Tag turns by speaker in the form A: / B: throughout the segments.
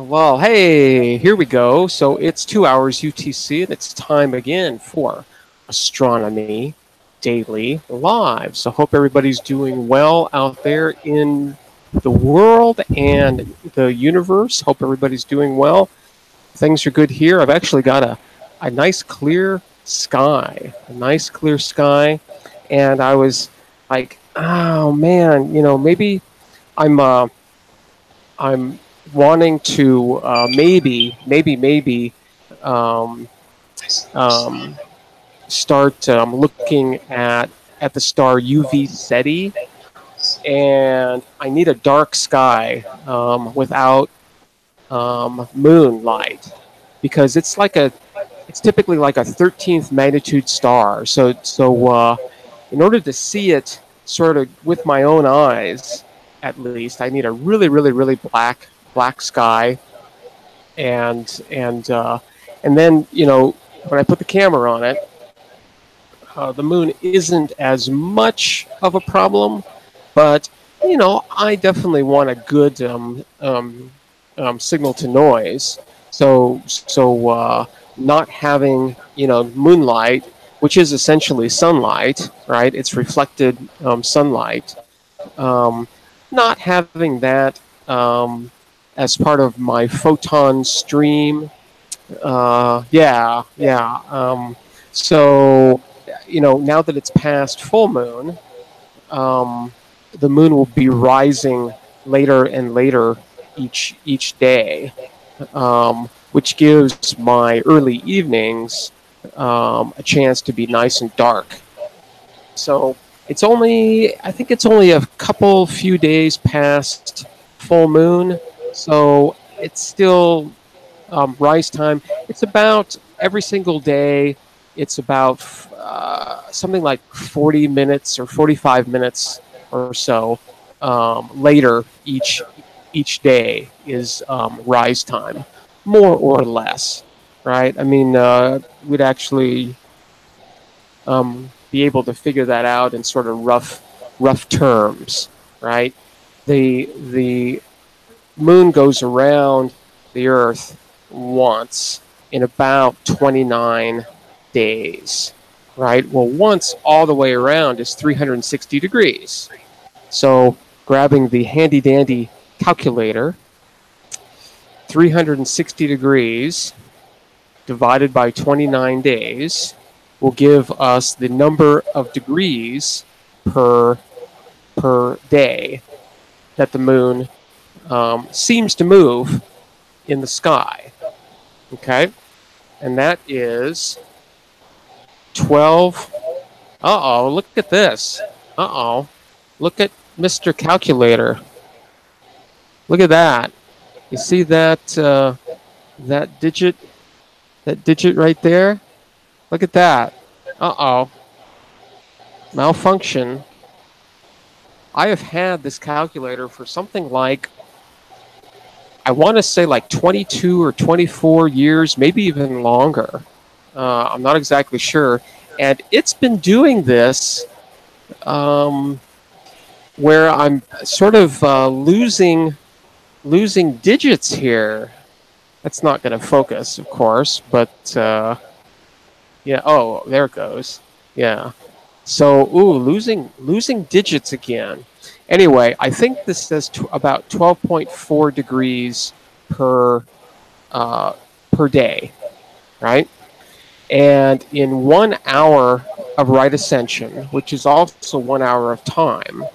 A: Well, hey, here we go. So it's 2 hours UTC, and it's time again for Astronomy Daily Live. So hope everybody's doing well out there in the world and the universe. Hope everybody's doing well. Things are good here. I've actually got a nice clear sky, and I was like, oh man, maybe I'm I'm wanting to maybe um, um, start looking at the star UV Ceti, and I need a dark sky without moonlight because it's typically like a 13th magnitude star. So in order to see it sort of with my own eyes, at least, I need a really black sky, and then when I put the camera on it, the moon isn't as much of a problem, but I definitely want a good signal to noise. So not having moonlight, which is essentially sunlight, right? It's reflected sunlight. Um, Not having that as part of my photon stream. Yeah. So, now that it's past full moon, um, the moon will be rising later and later each day, which gives my early evenings a chance to be nice and dark. So I think it's only a few days past full moon, so it's still rise time. It's about every single day. It's about something like 40 minutes or 45 minutes or so later each day is rise time, more or less, right? I mean, we'd actually be able to figure that out in sort of rough terms, right? The moon goes around the Earth once in about 29 days, right? Well, once all the way around is 360 degrees. So grabbing the handy dandy calculator, 360 degrees divided by 29 days will give us the number of degrees per day that the moon seems to move in the sky. Okay, and that is 12. Look at this. Look at Mr. Calculator. Look at that. You see that digit right there? Look at that. Malfunction. I have had this calculator for something like, I want to say like 22 or 24 years, maybe even longer. I'm not exactly sure. And it's been doing this where I'm sort of losing digits here. That's not going to focus, of course, but yeah. Oh, there it goes. Yeah. So, losing digits again. Anyway, I think this says about 12.4 degrees per day, right? And in 1 hour of right ascension, which is also 1 hour of time,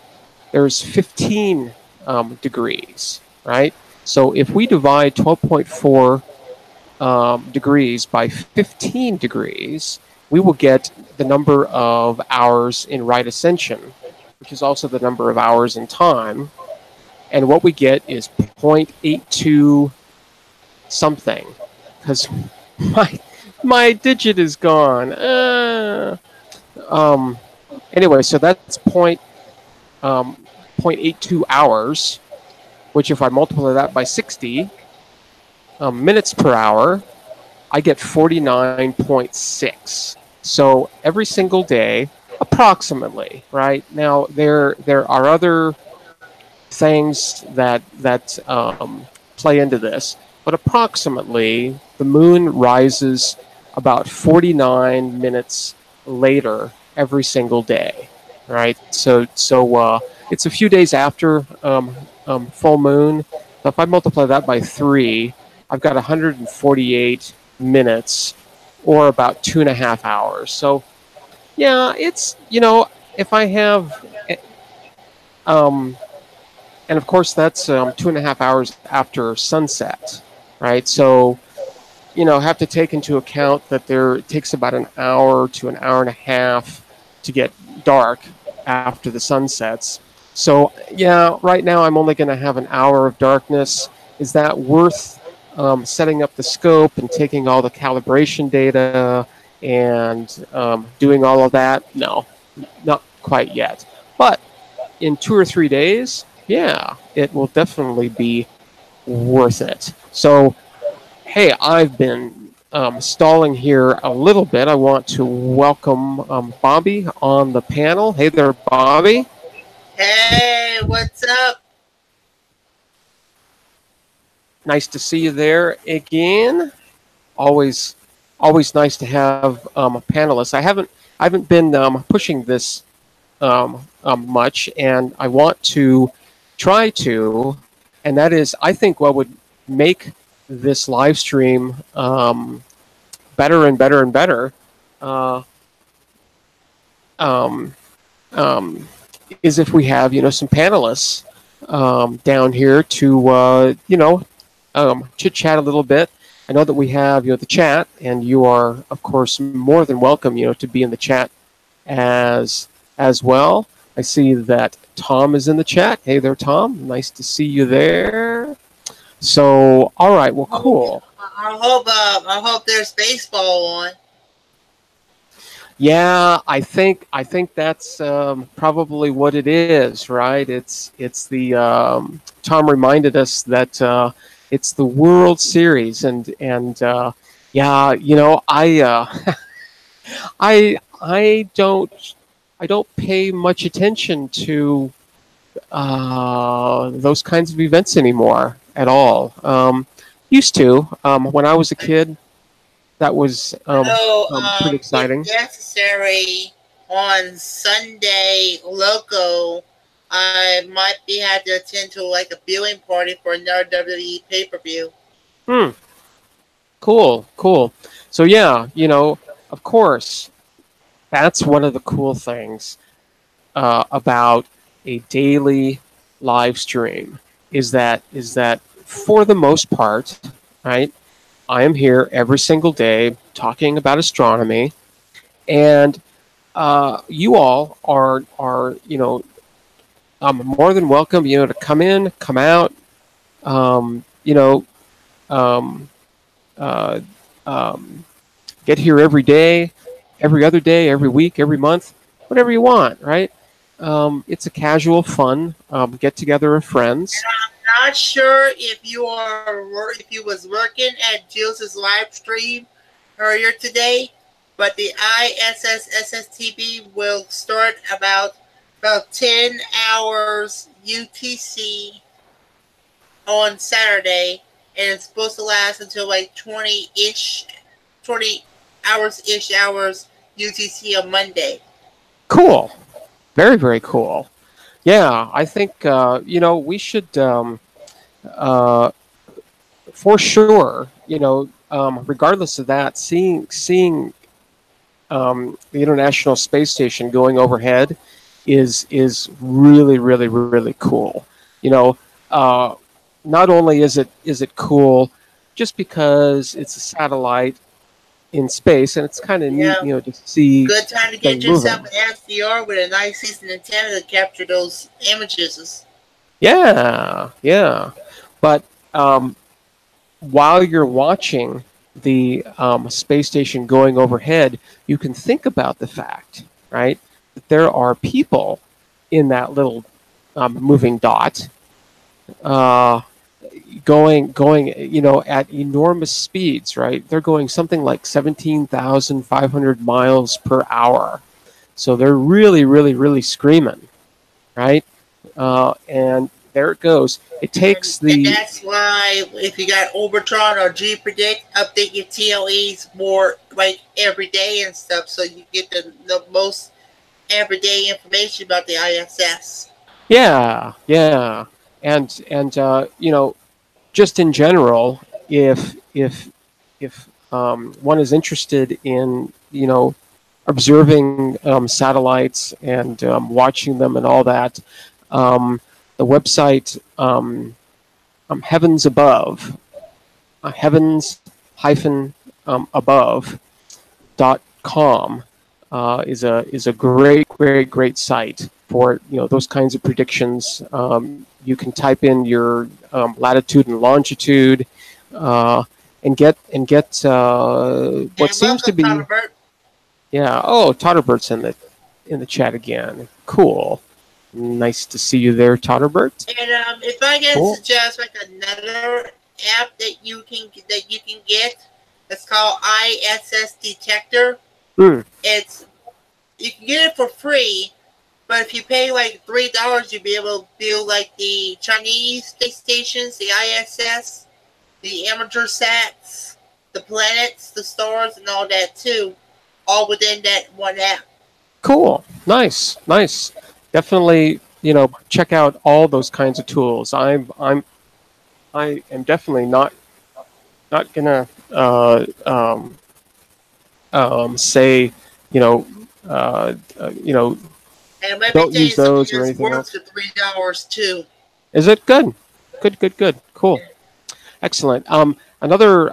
A: there's 15 degrees, right? So if we divide 12.4 degrees by 15 degrees, we will get the number of hours in right ascension, which is also the number of hours in time. And what we get is 0.82 something, because my digit is gone. Anyway, so that's 0.82 hours, which if I multiply that by 60 minutes per hour, I get 49.6. So every single day, approximately, right? Now, there are other things that play into this, but approximately the moon rises about 49 minutes later every single day, right? So it's a few days after full moon. So if I multiply that by 3, I've got 148 minutes, or about 2.5 hours. So yeah, it's, if I have um, and of course that's 2.5 hours after sunset, right? So have to take into account that it takes about an hour to an hour and a half to get dark after the sun sets. So yeah, right now I'm only going to have an hour of darkness. Is that worth setting up the scope and taking all the calibration data and doing all of that? No, not quite yet. But in 2 or 3 days, yeah, it will definitely be worth it. So, hey, I've been stalling here a little bit. I want to welcome Bobby on the panel. Hey there, Bobby.
B: Hey, what's up?
A: Nice to see you there again. Always, always nice to have a panelist. I haven't been pushing this much, and I want to try to, and that is, I think what would make this live stream better and better and better uh, um, um, is if we have some panelists down here to chit chat a little bit. I know that we have the chat, and you are of course more than welcome to be in the chat as well. I see that Tom is in the chat. Hey there, Tom. Nice to see you there. So, all right. Well, cool.
B: I hope there's baseball on.
A: Yeah, I think that's probably what it is, right? It's the Tom reminded us that it's the World Series, and yeah, I don't pay much attention to those kinds of events anymore at all. Used to when I was a kid. That was
B: So,
A: pretty
B: if
A: exciting.
B: necessary, on Sunday, Loco, I might be had to attend to like a viewing party for another WWE pay-per-view.
A: Hmm. Cool. Cool. So yeah, of course, that's one of the cool things about a daily live stream is that for the most part, right? I am here every single day talking about astronomy, and you all are more than welcome to come in, come out, um, you know um, uh, um, get here every day, every other day, every week, every month, whatever you want, right? It's a casual, fun get together of friends.
B: Not sure if you was working at Jill's live stream earlier today, but the ISS will start about 10 hours UTC on Saturday, and it's supposed to last until like 20 hours UTC on Monday.
A: Cool, very very cool. Yeah, I think we should uh, for sure. Regardless of that, seeing the International Space Station going overhead is really really really cool. You know, uh, not only is it cool just because it's a satellite in space and it's kind of neat,
B: Yeah,
A: to see
B: good time to get
A: things
B: yourself
A: moving.
B: an SDR with a nice seasoned antenna to capture those images.
A: Yeah, yeah. But while you're watching the space station going overhead, you can think about the fact, right, that there are people in that little moving dot uh, going at enormous speeds, right? They're going something like 17,500 miles per hour. So they're really, really, really screaming, right? And there it goes. It takes
B: And
A: the
B: that's why if you got Overtron or G-Predict, update your TLEs more like every day and stuff, so you get the most everyday information about the ISS.
A: yeah, yeah, and you know, just in general, if one is interested in, you know, observing satellites and watching them and all that, the website Heavens Above, heavens hyphen above.com is a great site for, you know, those kinds of predictions. You can type in your latitude and longitude, uh, and get what
B: And
A: seems to
B: welcome,
A: be,
B: Tyler Burt.
A: yeah. Oh, Totterbert's in the chat again. Cool. Nice to see you there, Totterbert.
B: And if I can
A: Cool.
B: suggest like another app that you can get, it's called ISS Detector.
A: Mm,
B: It's you can get it for free, but if you pay like $3, you'll be able to view like the Chinese space stations, the ISS, the amateur sats, the planets, the stars, and all that too, all within that one app.
A: cool. Nice. Nice. Definitely, you know, check out all those kinds of tools. I am definitely not gonna say, you know, you know,
B: And let me
A: don't
B: tell
A: use
B: you something,
A: those or
B: it's
A: anything
B: worth
A: else.
B: the $3 too.
A: Is it good? Good. Cool. Excellent. Another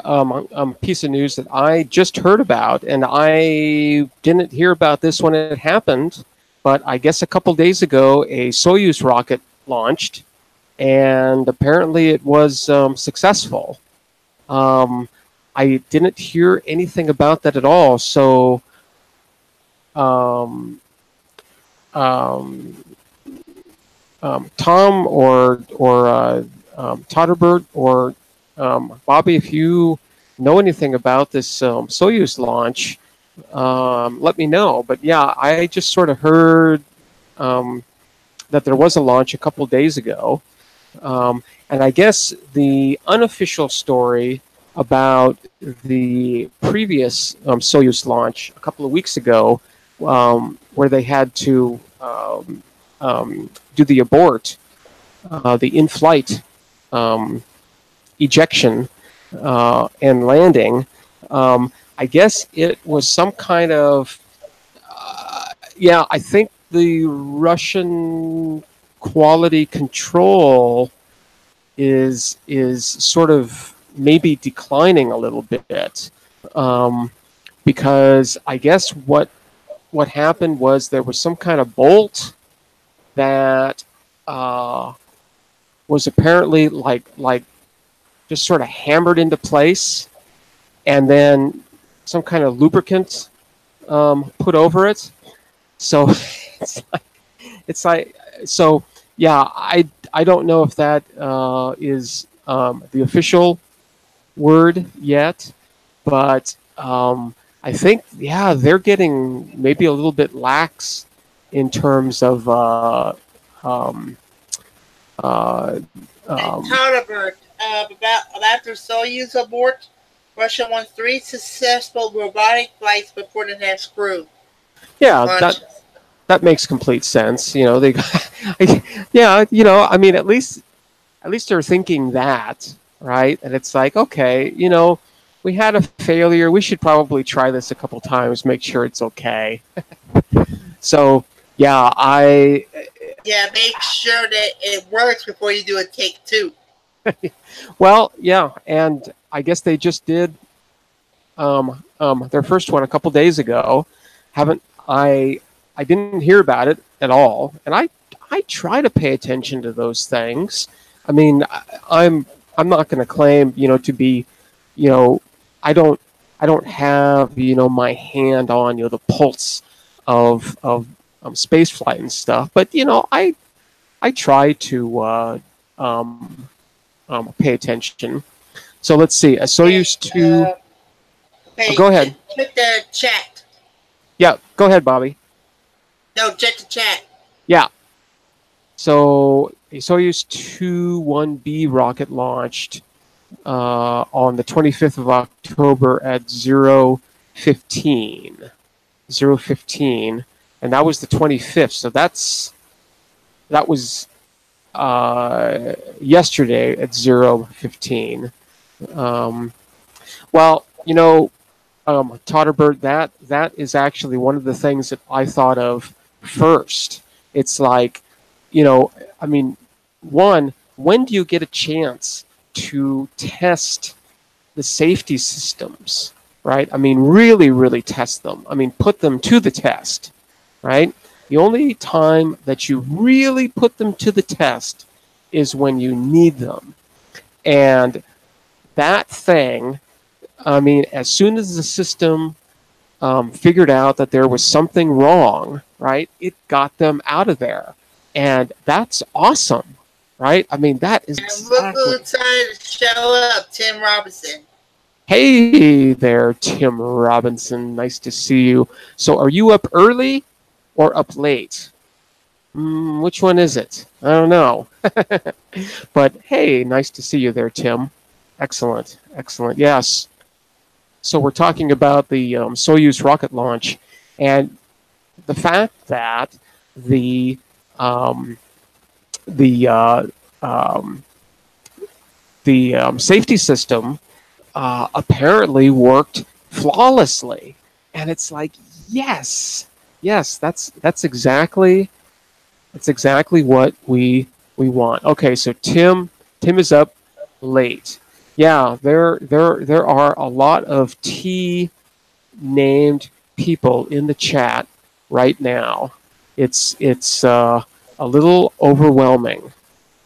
A: piece of news that I just heard about, and I didn't hear about this when it happened, but I guess a couple days ago, a Soyuz rocket launched, and apparently it was successful. Um, I didn't hear anything about that at all. So, um, um, Tom or Todderbert or Bobby, if you know anything about this Soyuz launch, let me know. But yeah, I just sort of heard that there was a launch a couple days ago. And I guess the unofficial story about the previous Soyuz launch a couple of weeks ago, where they had to do the abort, the in-flight um, ejection and landing. I guess it was some kind of, yeah, I think the Russian quality control is sort of maybe declining a little bit, um, because I guess what happened was there was some kind of bolt that uh, was apparently like just sort of hammered into place, and then some kind of lubricant put over it. So it's like, it's like so yeah. I don't know if that is the official word yet, but I think, yeah, they're getting maybe a little bit lax in terms of um, uh,
B: And
A: um,
B: Todderbert, about after Soyuz abort, Russia won 3 successful robotic flights before the next crew
A: yeah,
B: launches.
A: that makes complete sense. You know, they, yeah, you know, I mean, at least they're thinking that, right? And it's like, okay, you know, we had a failure. We should probably try this a couple times, make sure it's okay. So, yeah,
B: Yeah, make sure that it works before you do a take two.
A: well, yeah, and I guess they just did their first one a couple days ago. Haven't I didn't hear about it at all, and I try to pay attention to those things. I mean, I'm not going to claim, you know, to be, you know, I don't I don't have, you know, my hand on, you know, the pulse of space flight and stuff, but you know, I try to pay attention. So let's see.
B: Okay,
A: Soyuz 2. Oh,
B: okay,
A: go ahead.
B: check the chat.
A: Yeah, go ahead, Bobby.
B: No, check the chat.
A: Yeah. So a Soyuz 2-1B rocket launched on the 25th of October at 0:15, 0:15, and that was the 25th. So that was yesterday at 0:15. Um, well, Todderbert, that is actually one of the things that I thought of first. It's like, I mean, one, when do you get a chance to test the safety systems, right? I mean, really, really test them. I mean, put them to the test, right? The only time that you really put them to the test is when you need them. And that thing, I mean, as soon as the system figured out that there was something wrong, right, it got them out of there. And that's awesome, right? I mean, that is
B: And look
A: exactly.
B: who decided to show up, Tim Robinson.
A: Hey there, Tim Robinson. Nice to see you. So, are you up early or up late? Which one is it? I don't know. But hey, nice to see you there, Tim. Excellent, excellent. Yes. So we're talking about the Soyuz rocket launch, and the fact that the um, the uh, um, safety system apparently worked flawlessly, and it's like, yes, yes, that's exactly what we want. Okay, so Tim is up late. Yeah, there are a lot of T named people in the chat right now. It's a little overwhelming.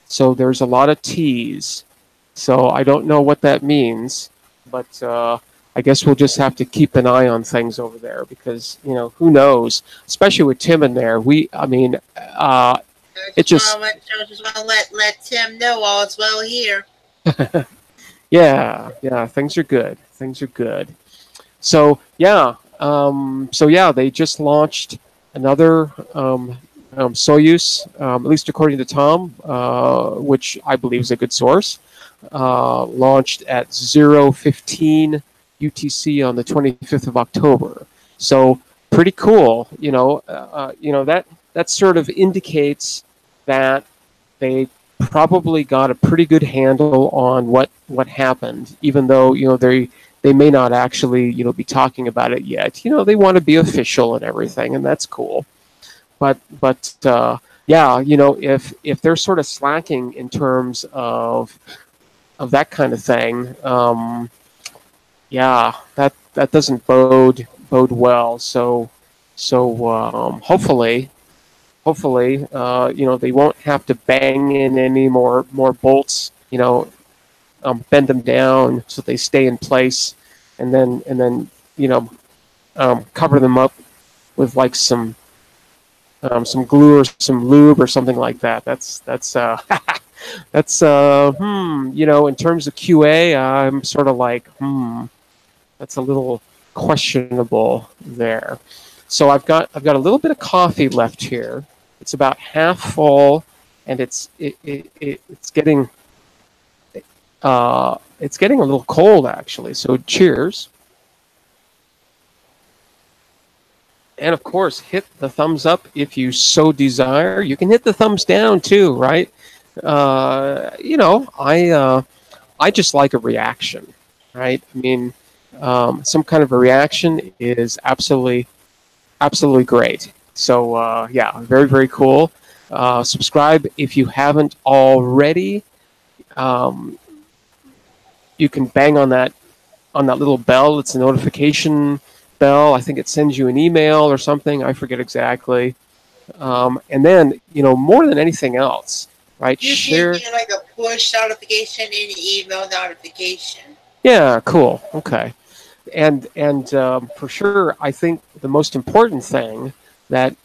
A: So there's a lot of T's. So I don't know what that means, but I guess we'll just have to keep an eye on things over there because who knows? Especially with Tim in there, I mean, it just
B: I just want to let Tim know all's well here.
A: yeah, things are good. Things are good. So yeah, they just launched another Soyuz, at least according to Tom, which I believe is a good source. Launched at 0:15 UTC on the 25th of October. So pretty cool. That sort of indicates that they probably got a pretty good handle on what happened, even though they may not actually be talking about it yet. They want to be official and everything, and that's cool. But yeah, if they're sort of slacking in terms of that kind of thing, yeah, that doesn't bode well. So hopefully, they won't have to bang in any more bolts. Bend them down so they stay in place, and then cover them up with like some glue or some lube or something like that. That's that's in terms of QA, I'm sort of like that's a little questionable there. So I've got a little bit of coffee left here. It's about half full, and it's getting a little cold actually. So cheers. And of course, hit the thumbs up if you so desire. You can hit the thumbs down too, right? I just like a reaction, right? I mean, some kind of a reaction is absolutely great. So yeah, very, very cool. Subscribe if you haven't already. You can bang on that little bell. It's a notification bell. I think it sends you an email or something. I forget exactly. And then, more than anything else, right?
B: You
A: Share.
B: get like a push notification and an email notification.
A: Yeah, cool. Okay. And for sure, I think the most important thing that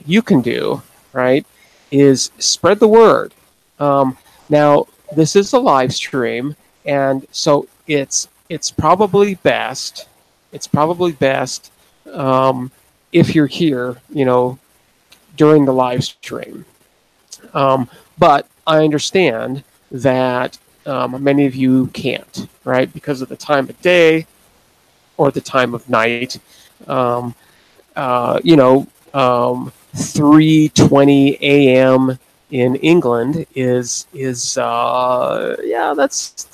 A: you can do, right, is spread the word. Now, this is a live stream, and so it's probably best. It's probably best if you're here, during the live stream. But I understand that many of you can't, right? Because of the time of day or the time of night. Um, 3:20 a.m. in England is yeah, that's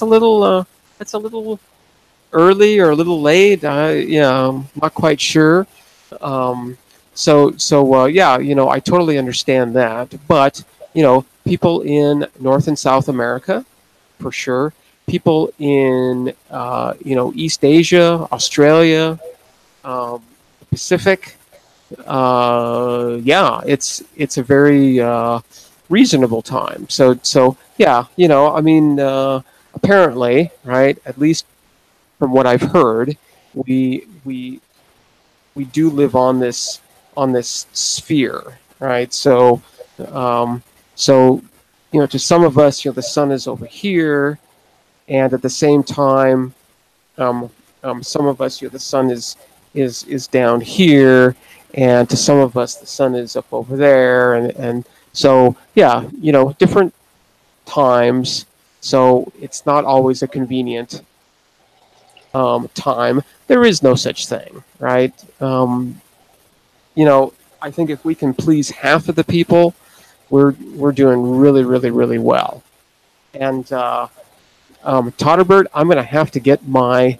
A: a little early or a little late. I'm not quite sure. Um, yeah, I totally understand that. But people in North and South America, for sure. People in East Asia, Australia, Pacific. Yeah, it's a very reasonable time. So yeah, I mean, apparently, right? At least from what I've heard, we we we do live on this sphere, right? Um, so to some of us, the sun is over here, and at the same time, um, some of us, the sun is down here, and to some of us, the sun is up over there, and so yeah, different times. So it's not always a convenient time. There is no such thing, right? I think if we can please half of the people, we're doing really, really, really well. And Todderbird, I'm going to have to get my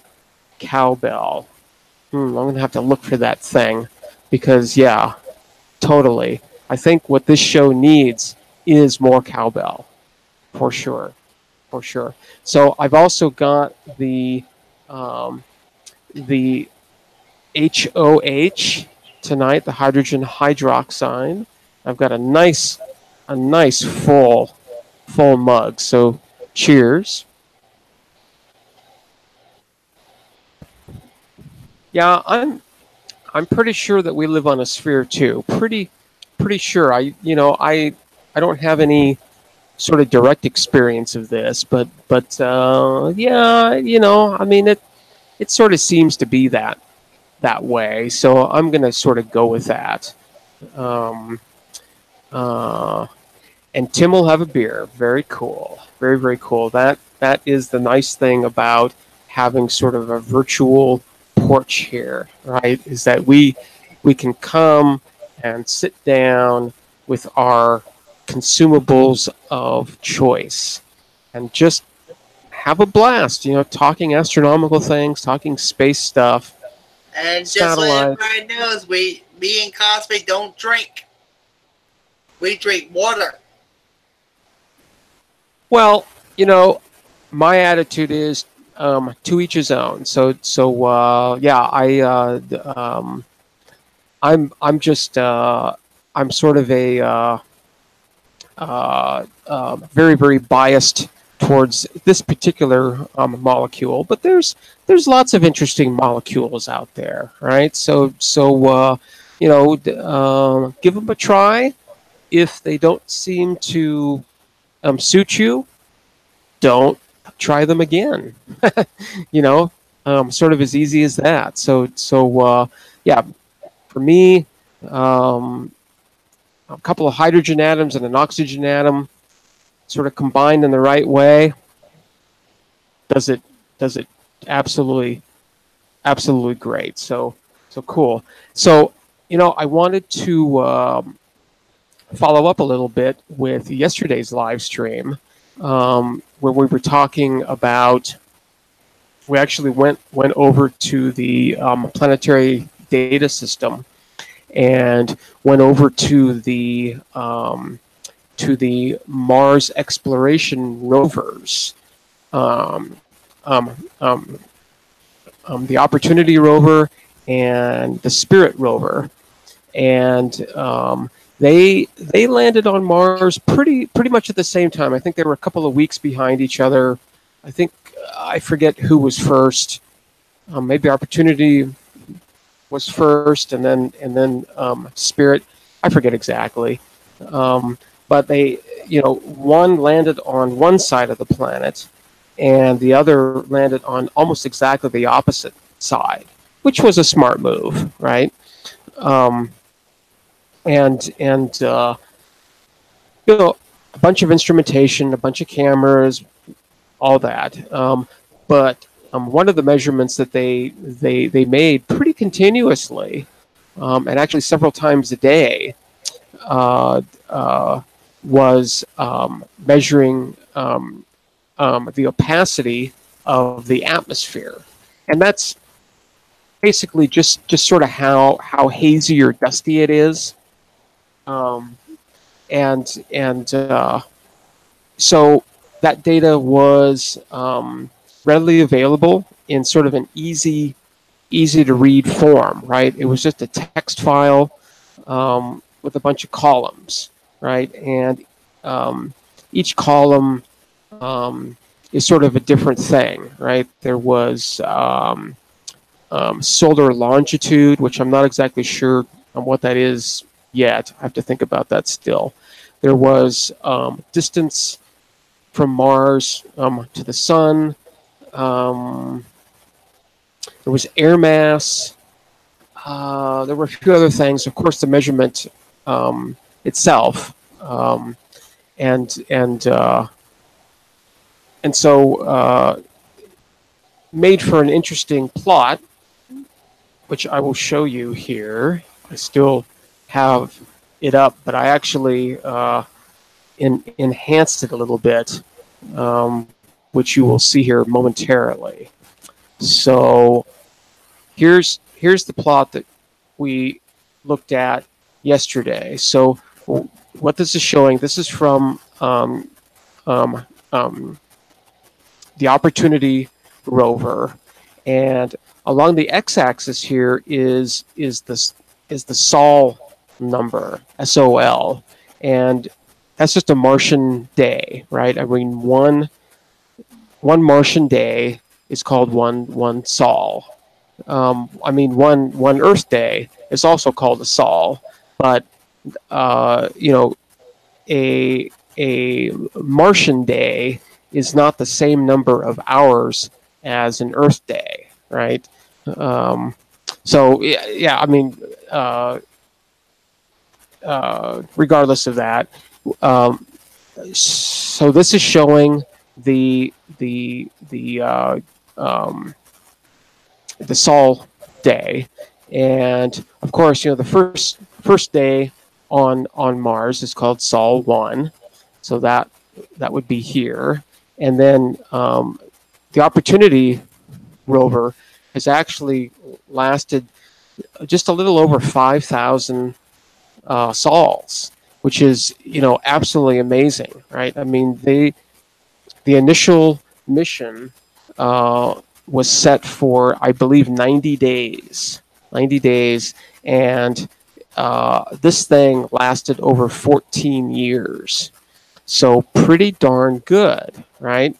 A: cowbell. I'm going to have to look for that thing because, yeah, totally. I think what this show needs is more cowbell, for sure, for sure. So I've also got um, the HOH tonight, the hydrogen hydroxide. I've got a nice full mug. So cheers. Yeah, I'm pretty sure that we live on a sphere too. Pretty sure. I don't have any sort of direct experience of this, but yeah, I mean it sort of seems to be that way. So I'm gonna sort of go with that. Um, uh, and Tim will have a beer. Very cool. Very, very cool. That is the nice thing about having sort of a virtual porch here, right? Is that we can come and sit down with our consumables of choice and just have a blast, talking astronomical things, talking space stuff,
B: And just let
A: satellites.
B: everybody knows, me and Cosmic don't drink. We drink water.
A: Well, my attitude is to each his own. Yeah, I'm just I'm sort of a very, very biased towards this particular molecule, but there's lots of interesting molecules out there, right? Give them a try. If they don't seem to suit you, don't try them again. you know, Sort of as easy as that. Yeah, for me, um, a couple of hydrogen atoms and an oxygen atom, sort of combined in the right way, does it absolutely great. So cool. So I wanted to follow up a little bit with yesterday's live stream, where we were talking about. We actually went over to the planetary data system and went over to the Mars exploration rovers, um, um, um, the Opportunity rover and the Spirit rover, and they landed on Mars pretty much at the same time. I think they were a couple of weeks behind each other. I think I forget who was first. Maybe Opportunity was first, and then Spirit. I forget exactly. But they, one landed on one side of the planet, and the other landed on almost exactly the opposite side, which was a smart move, right? Um, and a bunch of instrumentation, a bunch of cameras, all that. But one of the measurements that they made pretty continuously, and actually several times a day, uh, was measuring the opacity of the atmosphere, and that's basically just sort of how hazy or dusty it is, um, and so that data was readily available in sort of an easy to read form, right? It was just a text file with a bunch of columns, right? And each column is sort of a different thing, right? There was solar longitude, which I'm not exactly sure on what that is yet. I have to think about that still. There was distance from Mars to the Sun. There was air mass. There were a few other things. Of course, the measurement itself, and so made for an interesting plot, which I will show you here. I still have it up, but I actually enhanced it a little bit, which you will see here momentarily. So here's the plot that we looked at yesterday. So what this is showing, this is from the Opportunity rover, and along the x-axis here is the Sol number, SOL, and that's just a Martian day, right? I mean, one Martian day is called one Sol. I mean, one Earth day is also called a Sol, but a Martian day is not the same number of hours as an Earth day, right? So yeah, I mean, regardless of that, so this is showing the Sol day, and of course, the first day on Mars is called Sol 1, so that would be here, and then the Opportunity rover has actually lasted just a little over 5,000 sols, which is absolutely amazing, right? I mean, the initial mission was set for, I believe, 90 days, and this thing lasted over 14 years. So pretty darn good, right?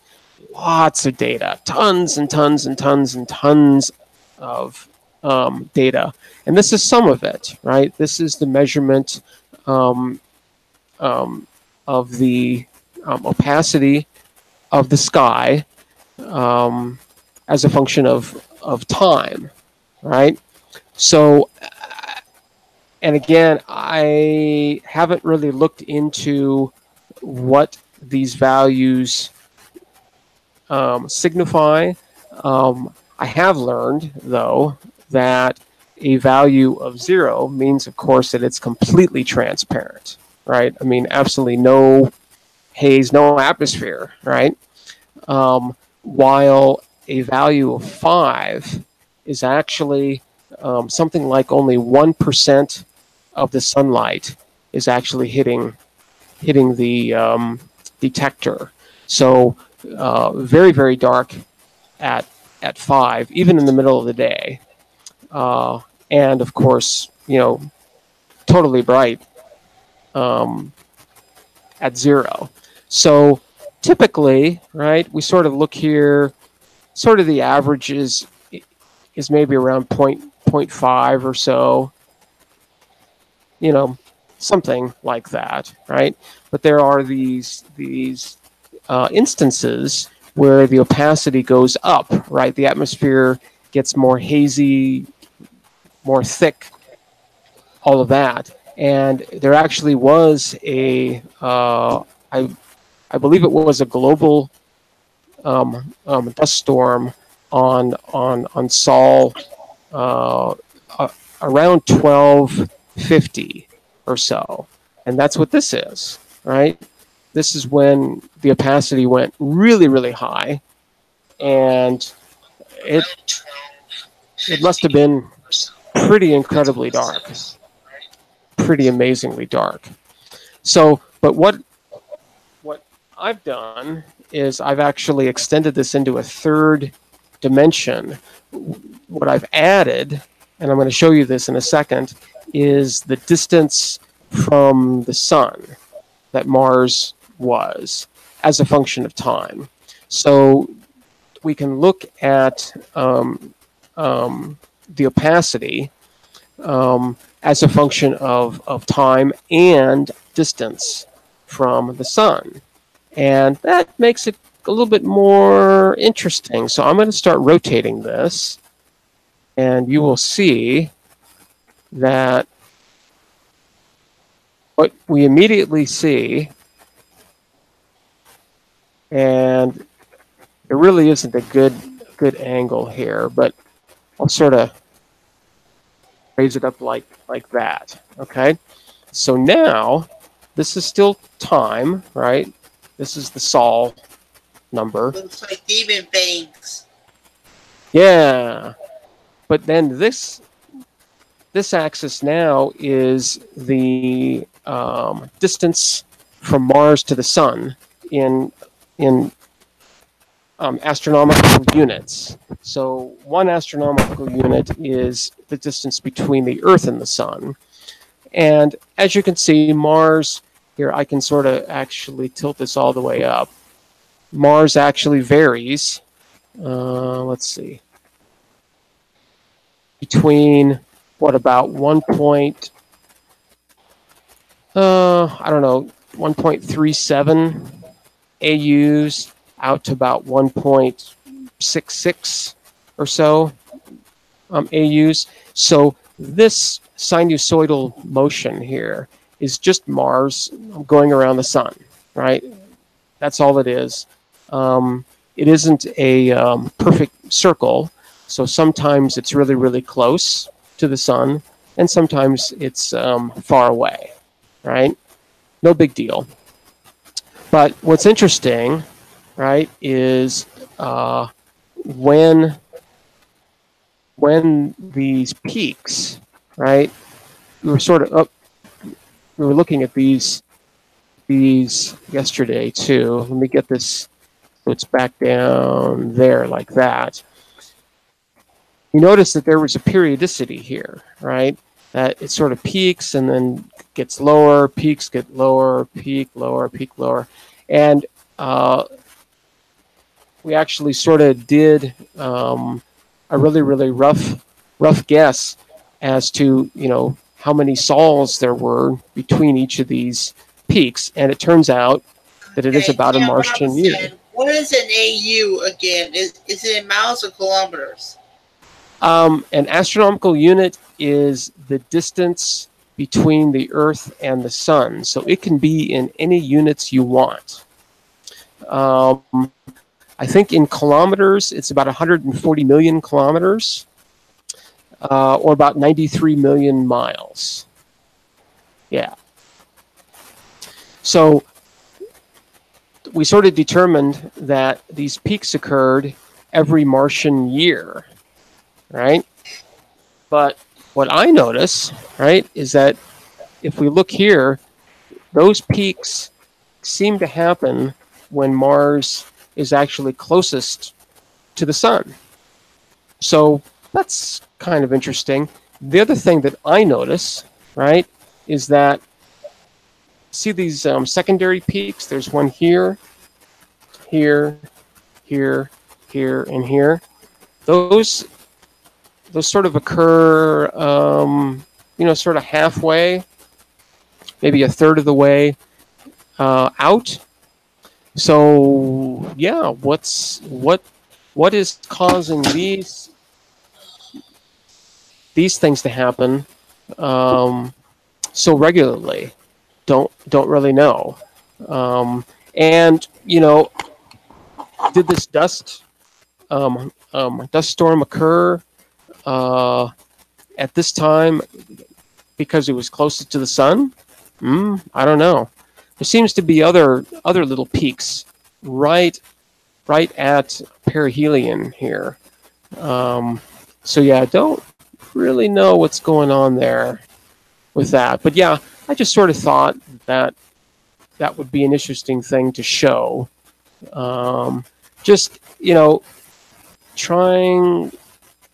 A: Lots of data, tons and tons and tons and tons of data. And this is some of it, right? This is the measurement of the opacity of the sky as a function of time, right? So, and again, I haven't really looked into what these values signify. I have learned, though, that a value of 0 means, of course, that it's completely transparent, right? I mean, absolutely no haze, no atmosphere, right? While a value of 5 is actually something like only 1% of the sunlight is actually hitting the detector. So very, very dark at 5, even in the middle of the day. And of course, totally bright at 0. So typically, right, we sort of look here, sort of the average is maybe around 0.5 or so, something like that, right? But there are these instances where the opacity goes up, right? The atmosphere gets more hazy, more thick, all of that. And there actually was I believe it was a global dust storm on Sol uh, around 1250 or so, and that's what this is, right? This is when the opacity went really, really high, and it it must have been pretty incredibly dark, pretty amazingly dark. So, but what I've done is I've actually extended this into a third dimension. What I've added, and I'm going to show you this in a second, is the distance from the sun that Mars was as a function of time. So we can look at the opacity as a function of time and distance from the sun. And that makes it a little bit more interesting. So I'm going to start rotating this, and you will see that what we immediately see, and there really isn't a good angle here, but I'll sort of raise it up like that. Okay, so now this is still time, right? This is the Sol number.
B: Looks like demon fangs.
A: Yeah, but then this axis now is the distance from Mars to the sun in astronomical units. So 1 astronomical unit is the distance between the Earth and the sun. And as you can see, Mars, here I can sort of actually tilt this all the way up. Mars actually varies, let's see, between what, about 1 point, I don't know, 1.37 AUs out to about 1.66 or so AUs. So this sinusoidal motion here is just Mars going around the sun, right? That's all it is. It isn't a perfect circle, so sometimes it's really, really close to the sun, and sometimes it's far away, right? No big deal. But what's interesting, right, is when these peaks, right, we were sort of we were looking at these yesterday too. Let me get this so it's back down there like that. You notice that there was a periodicity here, right? That it sort of peaks and then gets lower, peaks get lower, peak lower, peak lower. And we actually sort of did a really, really rough guess as to, you know, how many sols there were between each of these peaks. And it turns out that it is about a Martian year.
B: What is an AU again? Is it in miles or kilometers?
A: An astronomical unit is the distance between the Earth and the sun. So it can be in any units you want. I think in kilometers, it's about 140 million kilometers, or about 93 million miles. Yeah. So we sort of determined that these peaks occurred every Martian year, right? But what I notice, right, is that if we look here, those peaks seem to happen when Mars is actually closest to the sun. So that's kind of interesting. The other thing that I notice, right, is that, see these secondary peaks? There's one here, here, here, here, and here. Those sort of occur, you know, sort of halfway, maybe a third of the way out. So yeah, what is causing these things to happen? so regularly? Don't really know. And you know, did this dust storm occur at this time because it was closest to the sun? I don't know. There seems to be other little peaks right at perihelion here. So yeah, I don't really know what's going on there with that. But yeah, I just sort of thought that that would be an interesting thing to show. Just, you know, trying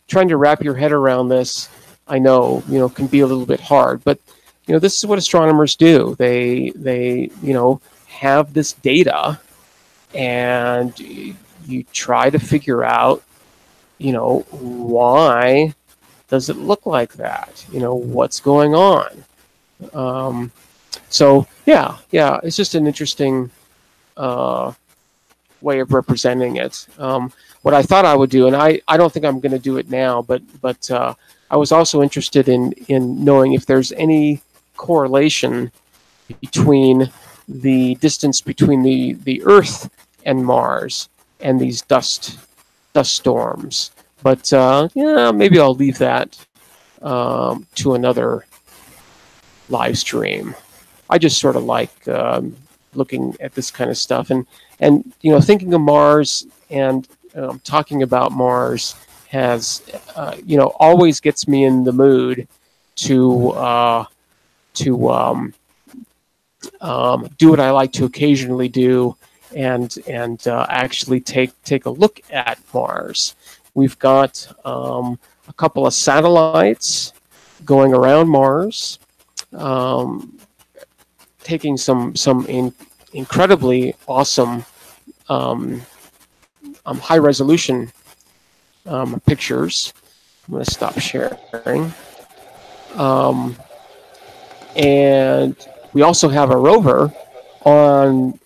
A: to wrap your head around this, I know, you know, can be a little bit hard, but you know, this is what astronomers do. They you know, have this data, and you try to figure out, you know, why does it look like that? You know, what's going on? So yeah, it's just an interesting way of representing it. What I thought I would do, and I don't think I'm going to do it now, but I was also interested in knowing if there's any correlation between the distance between the Earth and Mars and these dust storms. But yeah, maybe I'll leave that to another live stream. I just sort of like looking at this kind of stuff, and you know, thinking of Mars and talking about Mars has you know, always gets me in the mood to do what I like to occasionally do, and actually take a look at Mars. We've got a couple of satellites going around Mars, taking some incredibly awesome high resolution pictures. I'm going to stop sharing. And we also have a rover on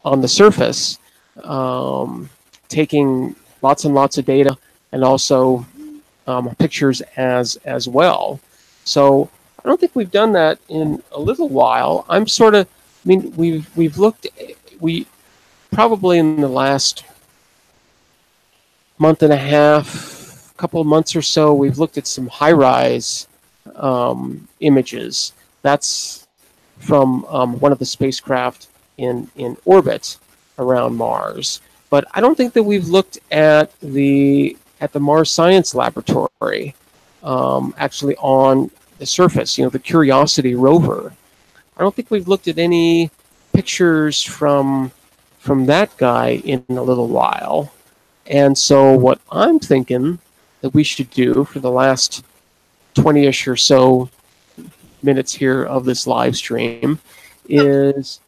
A: the surface, taking lots and lots of data, and also pictures as well. So I don't think we've done that in a little while. I'm sort of, I mean, we've looked, we probably in the last month and a half, couple of months or so, we've looked at some high-rise images. That's from one of the spacecraft in orbit around Mars. But I don't think that we've looked at the Mars Science Laboratory actually on the surface. You know, the Curiosity rover. I don't think we've looked at any pictures from that guy in a little while. And so what I'm thinking that we should do for the last 20-ish or so minutes here of this live stream is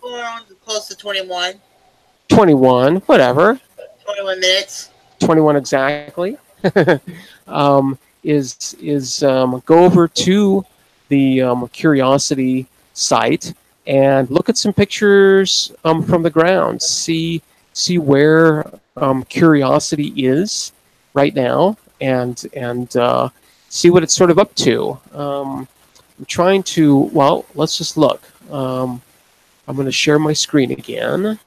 B: close to 21.
A: 21, whatever.
B: 21 minutes.
A: 21 exactly. Is go over to the Curiosity site and look at some pictures from the ground. See where Curiosity is right now, and see what it's sort of up to. I'm trying to, well, let's just look. I'm going to share my screen again,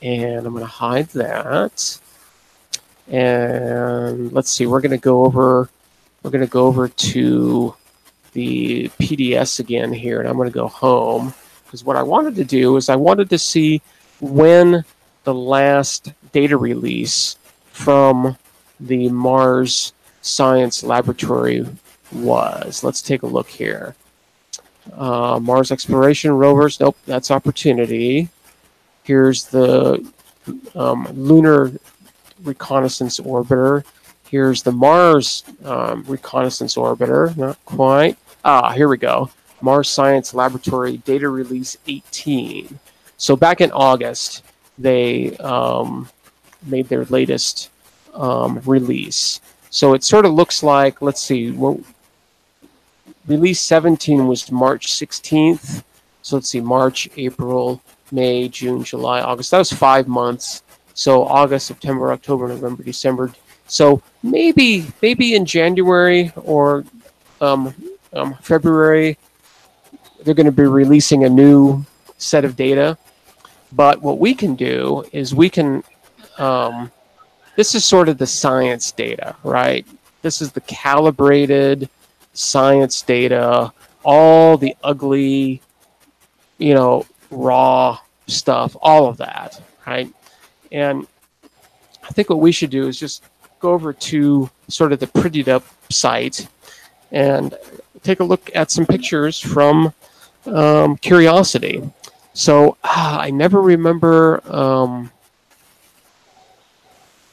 A: and I'm going to hide that. And let's see, we're going to go over to the PDS again here, and I'm going to go home, because what I wanted to do is I wanted to see when the last data release from the Mars Science Laboratory was. Let's take a look here. Mars exploration rovers. Nope, that's Opportunity. Here's the Lunar Reconnaissance Orbiter. Here's the Mars Reconnaissance Orbiter. Not quite. Here we go. Mars Science Laboratory Data Release 18. So back in August, they made their latest release. So it sort of looks like, let's see, well, release 17 was March 16th. So let's see, March, April, May, June, July, August. That was 5 months. So August, September, October, November, December. So maybe in January or February, they're going to be releasing a new set of data. But what we can do is we can, this is sort of the science data, right? This is the calibrated science data, all the ugly, raw stuff, all of that, right? And I think what we should do is just go over to sort of the prettied up site and take a look at some pictures from Curiosity. So I never remember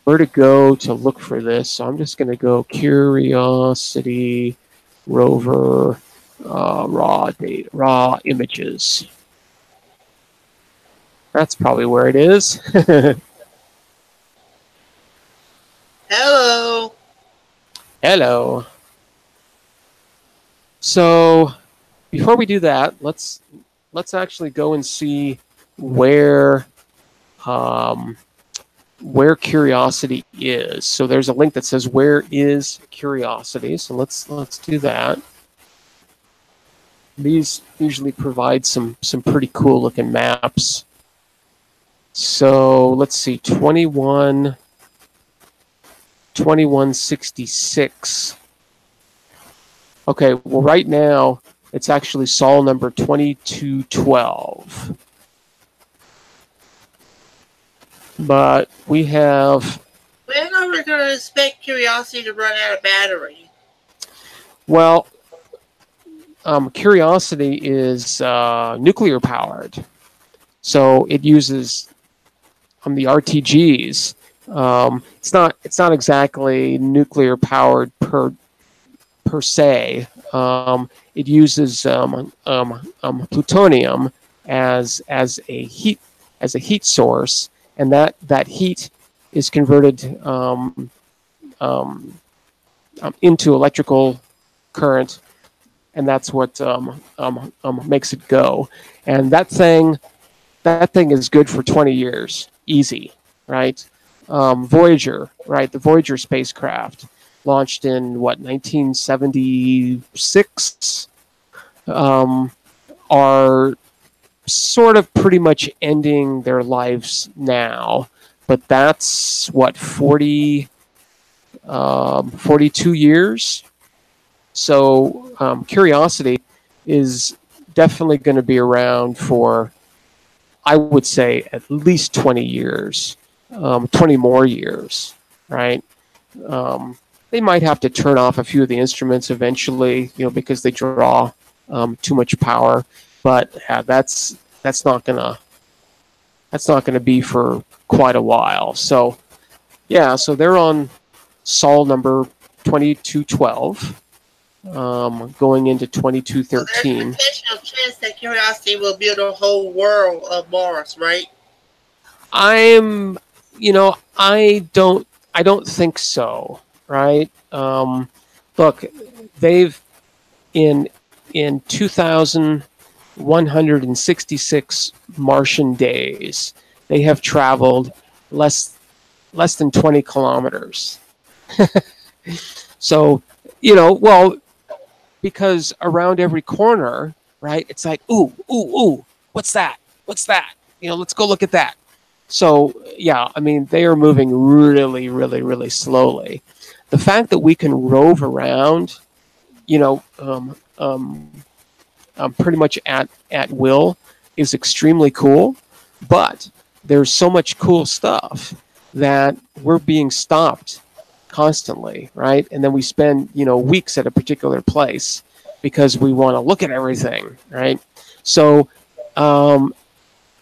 A: where to go to look for this. So I'm just going to go Curiosity rover raw data, raw images. That's probably where it is.
B: Hello.
A: Hello. So before we do that, let's actually go and see where Curiosity is. So there's a link that says where is Curiosity. So let's do that. These usually provide some pretty cool looking maps. So let's see, 2166. Okay, well right now it's actually sol number 2212. But we have...
B: When are we going to expect Curiosity to run out of battery?
A: Well, Curiosity is nuclear powered. So it uses the RTGs. It's not exactly nuclear powered per se. It uses plutonium as a heat source, and that heat is converted into electrical current, and that's what makes it go. And that thing is good for 20 years, easy, right? Voyager, right? The Voyager spacecraft launched in 1976, are sort of pretty much ending their lives now, but that's 42 years. So Curiosity is definitely going to be around for, I would say, at least 20 years, 20 more years, right? They might have to turn off a few of the instruments eventually, because they draw too much power. But that's not gonna be for quite a while. So yeah, so they're on sol number 2212, going into 2213.
B: So there's a potential chance that Curiosity will build a whole world of Mars, right?
A: I don't think so, right? Look, they've in 2,166 Martian days, they have traveled less than 20 kilometers. So, well, because around every corner, right, it's like, ooh, what's that? Let's go look at that. So, yeah, I mean, they are moving really, really, really slowly. The fact that we can rove around, pretty much at will is extremely cool. But there's so much cool stuff that we're being stopped constantly, right? And then we spend, weeks at a particular place because we want to look at everything, right? So,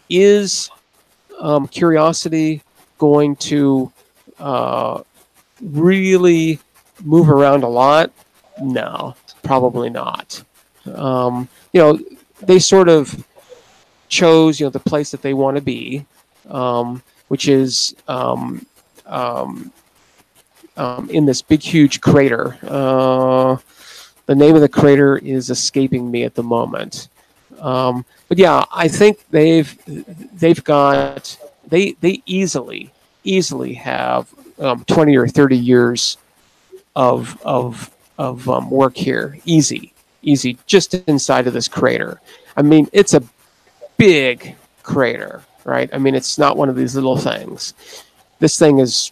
A: is Curiosity going to really move around a lot? No, probably not. They sort of chose, the place that they want to be, which is in this big, huge crater. The name of the crater is escaping me at the moment. But yeah, I think they easily have 20 or 30 years of work here, easy. easy, just inside of this crater. I mean, it's a big crater, right? I mean, it's not one of these little things. This thing is,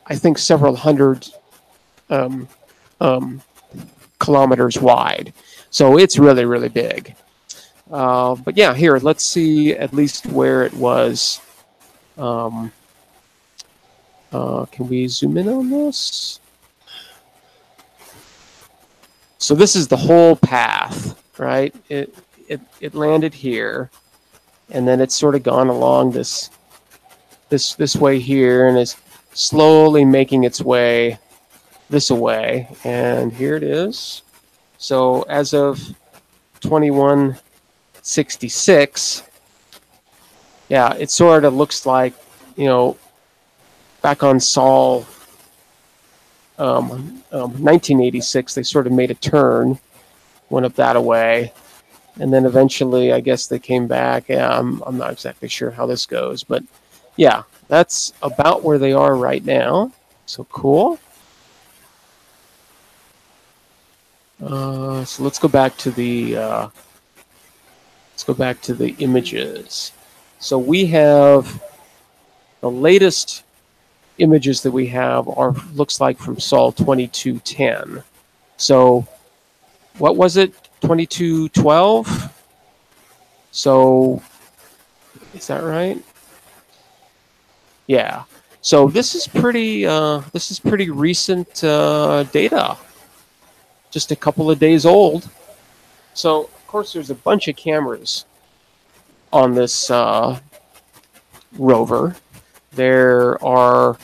A: I think, several hundred um, um, kilometers wide. So it's really, really big. But yeah, here, let's see at least where it was. Can we zoom in on this? So this is the whole path, right? It landed here, and then it's sort of gone along this way here, and is slowly making its way this way. And here it is. So as of 2166, yeah, it sort of looks like, you know, back on Sol 1986, they sort of made a turn, went up that away, and then eventually, I guess they came back. Yeah, I'm not exactly sure how this goes, but yeah, that's about where they are right now. So cool. So let's go back to the images. So we have the latest images that we have are looks like from Sol 2210. So what was it? 2212? So is that right? Yeah. So this is pretty recent data. Just a couple of days old. So of course there's a bunch of cameras on this rover. There are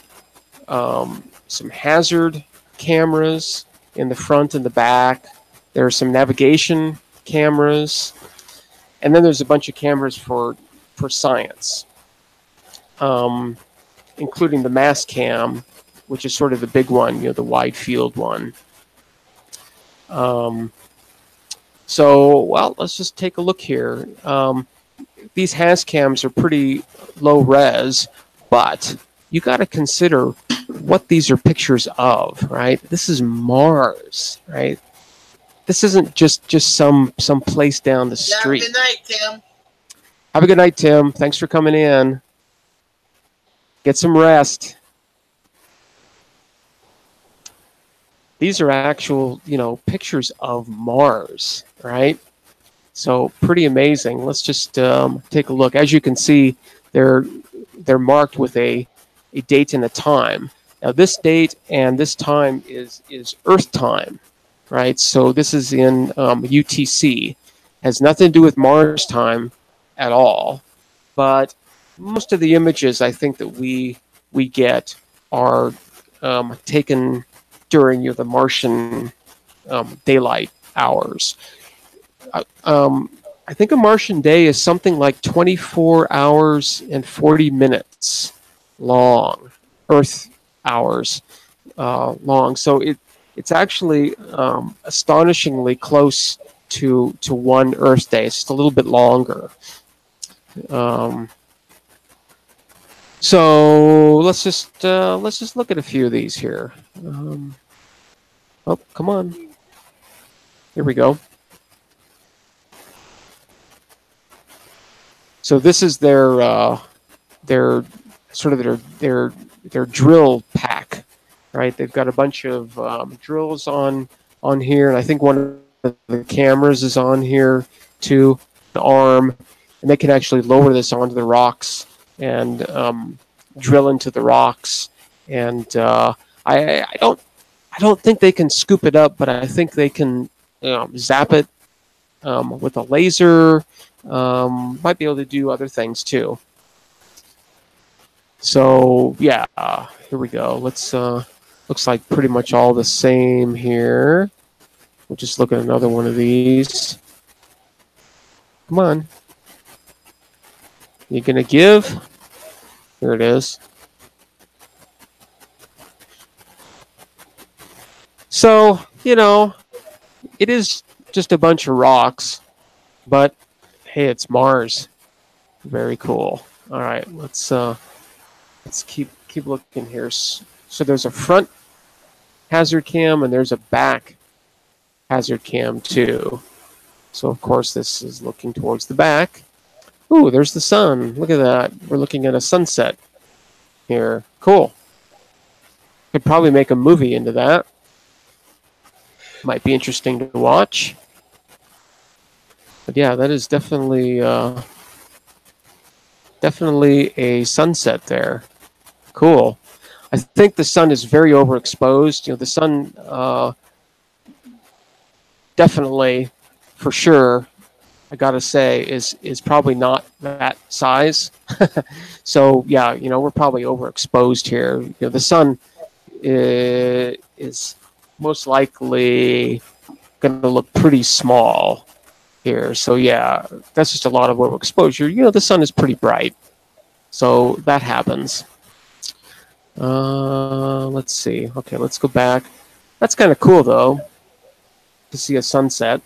A: some hazard cameras in the front and the back. There are some navigation cameras, and then there's a bunch of cameras for science, including the mass cam, which is sort of the big one, you know, the wide field one. So, well, let's just take a look here. These has cams are pretty low res, but you got to consider what these are pictures of, right? This is Mars, right? This isn't just some place down the street.
B: Have a good night, Tim.
A: Have a good night, Tim. Thanks for coming in. Get some rest. These are actual, you know, pictures of Mars, right? So pretty amazing. Let's just take a look. As you can see, they're marked with a date and a time. Now this date and this time is Earth time, right? So this is in UTC. Has nothing to do with Mars time at all. But most of the images I think that we get are taken during the Martian daylight hours. I think a Martian day is something like 24 hours and 40 minutes long, Earth hours long. So it's actually astonishingly close to one Earth day. It's just a little bit longer. So let's just look at a few of these here. Oh, come on. Here we go. So this is their drill pack, right? They've got a bunch of drills on here, and I think one of the cameras is on here too, the arm, and they can actually lower this onto the rocks and drill into the rocks. And I don't think they can scoop it up, but I think they can zap it with a laser. Might be able to do other things too. So yeah, here we go. Let's looks like pretty much all the same here. We'll just look at another one of these. Come on. You gonna give? Here it is. So, you know, it is just a bunch of rocks, but hey, it's Mars. Very cool. All right, let's keep looking here. So there's a front hazard cam and there's a back hazard cam 2. So of course this is looking towards the back. Ooh, there's the sun. Look at that. We're looking at a sunset here. Cool. Could probably make a movie into that. Might be interesting to watch. But yeah, that is definitely definitely a sunset there. Cool. I think the sun is very overexposed. You know, the sun definitely, for sure, I gotta say, is probably not that size. So yeah, you know, we're probably overexposed here. You know, the sun is most likely going to look pretty small here. So yeah, that's just a lot of overexposure. You know, the sun is pretty bright, so that happens. Let's see. Okay, let's go back. That's kind of cool though, to see a sunset.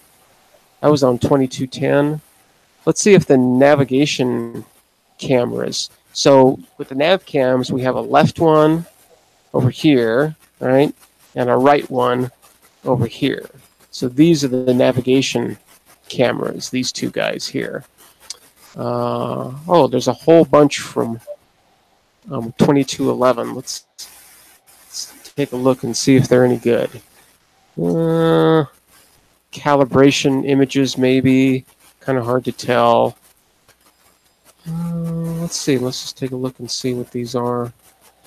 A: That was on 2210. Let's see if the navigation cameras. So with the nav cams, we have a left one over here, right, and a right one over here. So these are the navigation cameras, these two guys here. Oh, there's a whole bunch from 2211. Let's take a look and see if they're any good. Calibration images, maybe. Kind of hard to tell. Let's see. Let's just take a look and see what these are. I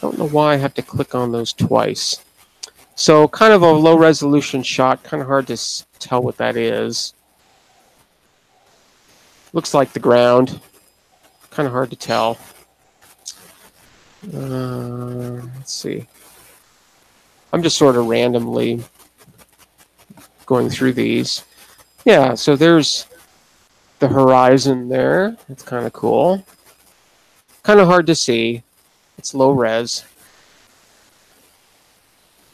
A: don't know why I have to click on those twice. So kind of a low resolution shot. Kind of hard to tell what that is. Looks like the ground. Kind of hard to tell. Let's see. I'm just sort of randomly going through these. Yeah, so there's the horizon there. It's kind of cool. Kind of hard to see. It's low res.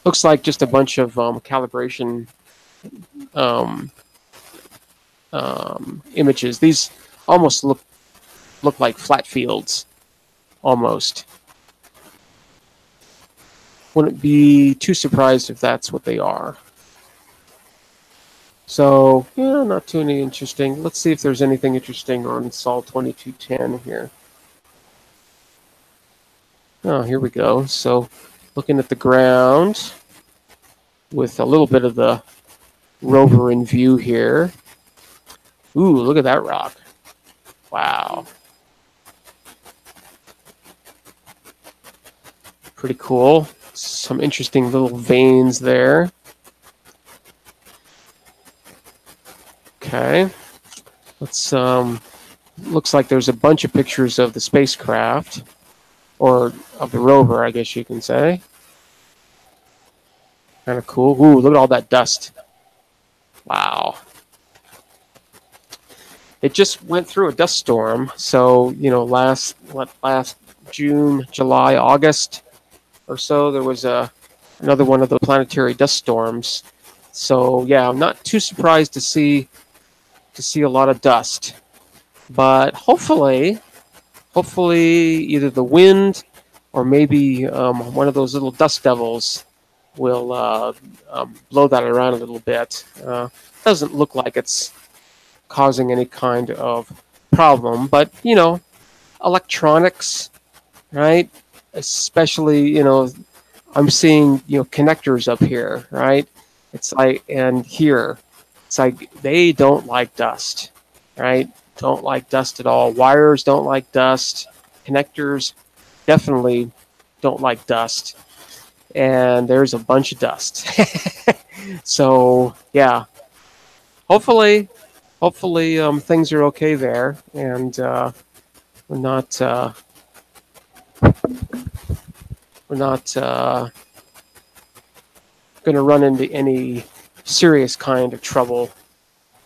A: Looks like just a bunch of calibration images. These almost look like flat fields, almost. Wouldn't be too surprised if that's what they are. So, yeah, not too interesting. Let's see if there's anything interesting on Sol 2210 here. Oh, here we go. So, looking at the ground with a little bit of the rover in view here. Ooh, look at that rock. Wow. Pretty cool. Some interesting little veins there. Okay. Let's looks like there's a bunch of pictures of the spacecraft, or of the rover, I guess you can say. Kind of cool. Ooh, look at all that dust. Wow. It just went through a dust storm. So, you know, last June, July, August or so, there was another one of the planetary dust storms. So, yeah, I'm not too surprised to see a lot of dust. But hopefully either the wind or maybe one of those little dust devils will blow that around a little bit. Doesn't look like it's causing any kind of problem, but you know, electronics, right? Especially, you know, I'm seeing, you know, connectors up here, right? It's like, and here, it's like they don't like dust, right? Don't like dust at all. Wires don't like dust. Connectors definitely don't like dust. And there's a bunch of dust. So yeah, hopefully things are okay there, and we're not going to run into any serious kind of trouble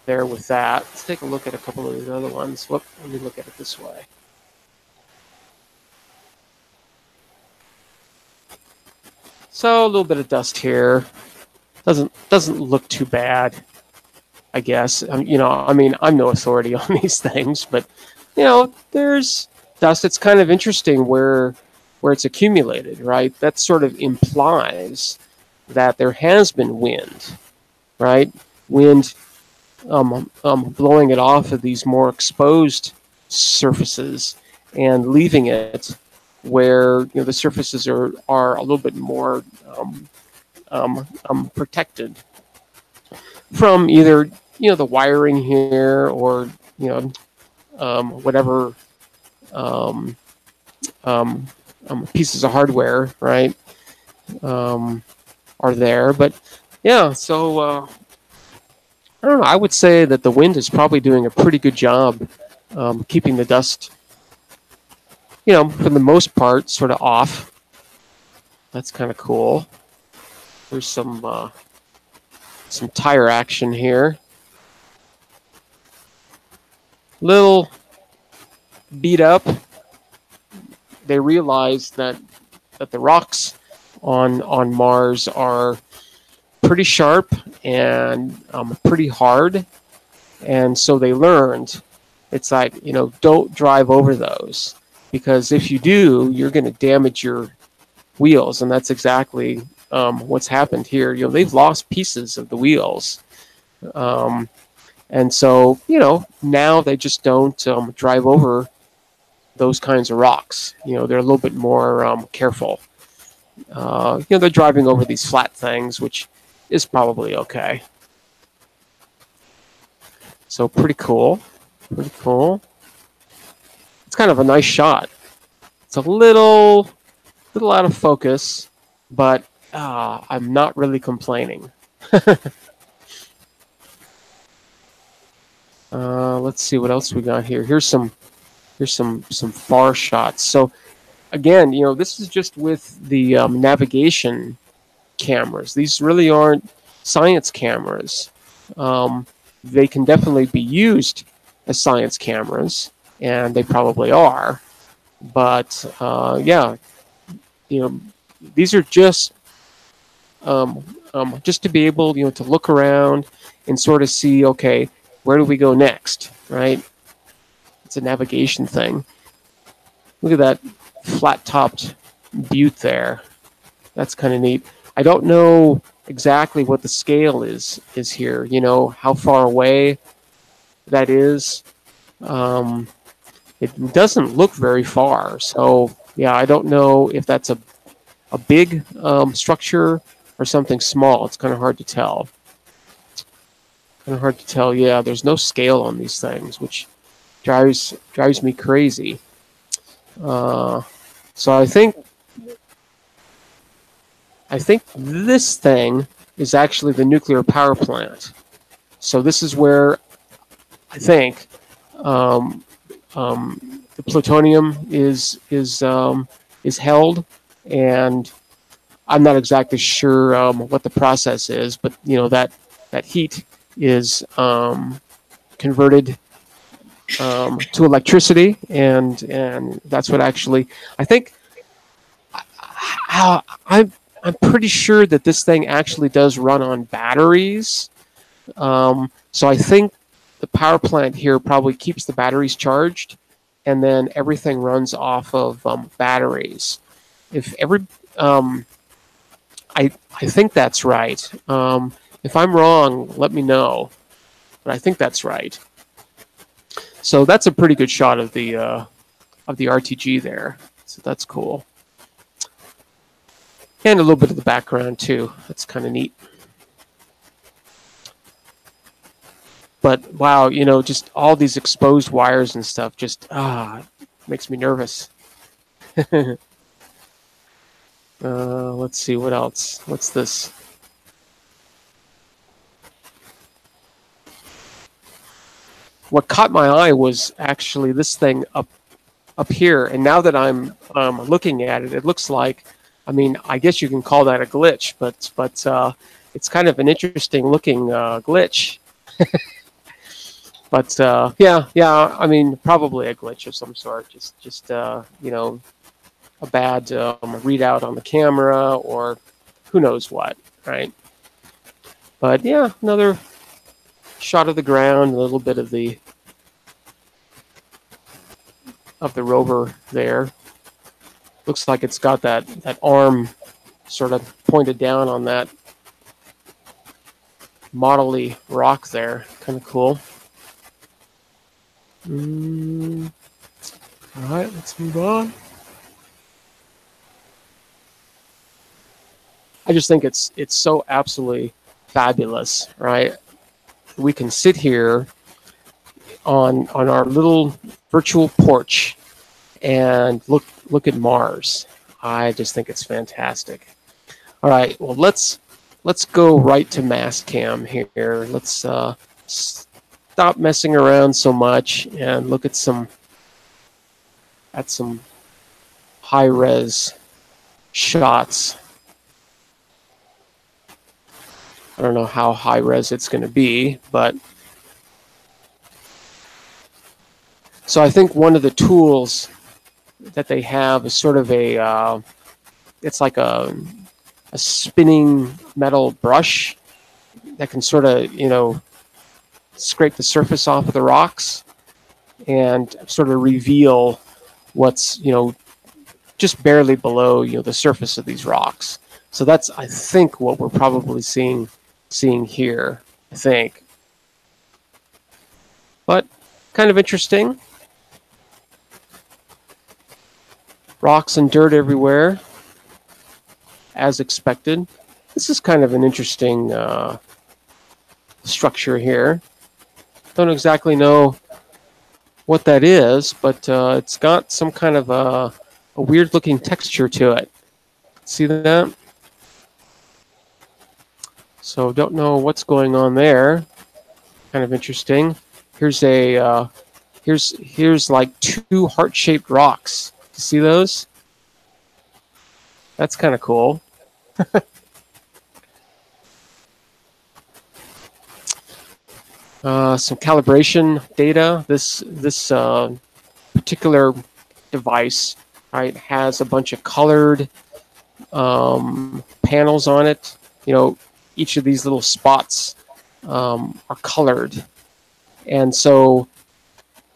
A: there with that. Let's take a look at a couple of these other ones. Whoop, let me look at it this way. So a little bit of dust here. Doesn't look too bad, I guess. You know, I mean, I'm no authority on these things, but you know, there's dust. It's kind of interesting where it's accumulated, right? That sort of implies that there has been wind, right? wind blowing it off of these more exposed surfaces and leaving it where the surfaces are a little bit more protected from either the wiring here or whatever pieces of hardware, right, are there. But yeah, so I don't know. I would say that the wind is probably doing a pretty good job keeping the dust, for the most part, sort of off. That's kind of cool. There's some tire action here. Little beat up. They realized that the rocks on Mars are pretty sharp and pretty hard, and so they learned it's like don't drive over those, because if you do, you're going to damage your wheels, and that's exactly what's happened here. They've lost pieces of the wheels, and so now they just don't drive over those kinds of rocks. They're a little bit more careful. They're driving over these flat things, which is probably okay. So pretty cool. Pretty cool. It's kind of a nice shot. It's a little out of focus, but I'm not really complaining. Let's see what else we got here. Here's some far shots. So again, this is just with the navigation cameras. These really aren't science cameras. They can definitely be used as science cameras, and they probably are. But yeah, these are just to be able to look around and sort of see, okay, where do we go next, right? It's a navigation thing. Look at that flat-topped butte there. That's kind of neat. I don't know exactly what the scale is here. How far away that is. It doesn't look very far. So yeah, I don't know if that's a big structure or something small. It's kind of hard to tell. Yeah, there's no scale on these things, which drives me crazy. So I think this thing is actually the nuclear power plant. So this is where I think the plutonium is held, and I'm not exactly sure what the process is, but that heat is converted to electricity, and that's what actually I think. I'm pretty sure that this thing actually does run on batteries. So I think the power plant here probably keeps the batteries charged, and then everything runs off of batteries. I think that's right. If I'm wrong, let me know. But I think that's right. So that's a pretty good shot of the RTG there. So that's cool. And a little bit of the background too. That's kind of neat. But wow, just all these exposed wires and stuff just makes me nervous. Let's see what else. What's this? What caught my eye was actually this thing up here, and now that I'm looking at it, it looks like, I guess you can call that a glitch, but it's kind of an interesting looking glitch. But yeah, probably a glitch of some sort. Just a bad readout on the camera, or who knows what, right? But yeah, another shot of the ground, a little bit of the rover there. Looks like it's got that arm sort of pointed down on that modelly rock there. Kind of cool. All right, let's move on. I just think it's so absolutely fabulous, right? We can sit here on our little virtual porch and look at Mars. I just think it's fantastic. All right, well let's go right to mass cam here. Let's stop messing around so much and look at some high res shots. I don't know how high res it's going to be, but so I think one of the tools that they have is sort of a it's like a spinning metal brush that can sort of, you know, scrape the surface off of the rocks and sort of reveal what's, you know, just barely below, you know, the surface of these rocks. So that's, I think, what we're probably seeing here, I think. But kind of interesting. Rocks and dirt everywhere, as expected. This is kind of an interesting structure here. Don't exactly know what that is, but it's got some kind of a weird looking texture to it. See that? So don't know what's going on there. Kind of interesting. Here's a here's like two heart-shaped rocks. You see those? That's kind of cool. Some calibration data. This particular device, right, has a bunch of colored panels on it. You know, each of these little spots are colored, and so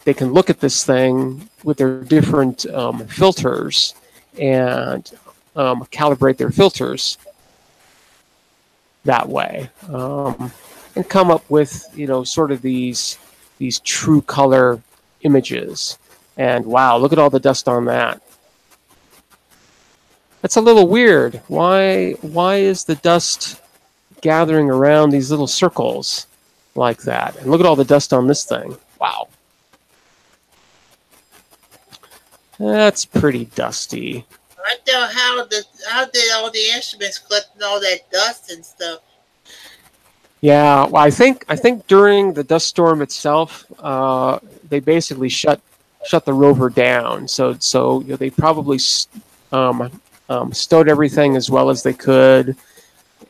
A: they can look at this thing with their different filters and calibrate their filters that way, and come up with, you know, sort of these true color images. And wow, look at all the dust on that. That's a little weird. Why is the dust gathering around these little circles like that? And look at all the dust on this thing. Wow. That's pretty dusty.
B: I don't know how did all the instruments collect all that dust and stuff.
A: Yeah, well, I think during the dust storm itself, they basically shut the rover down. So you know, they probably stowed everything as well as they could,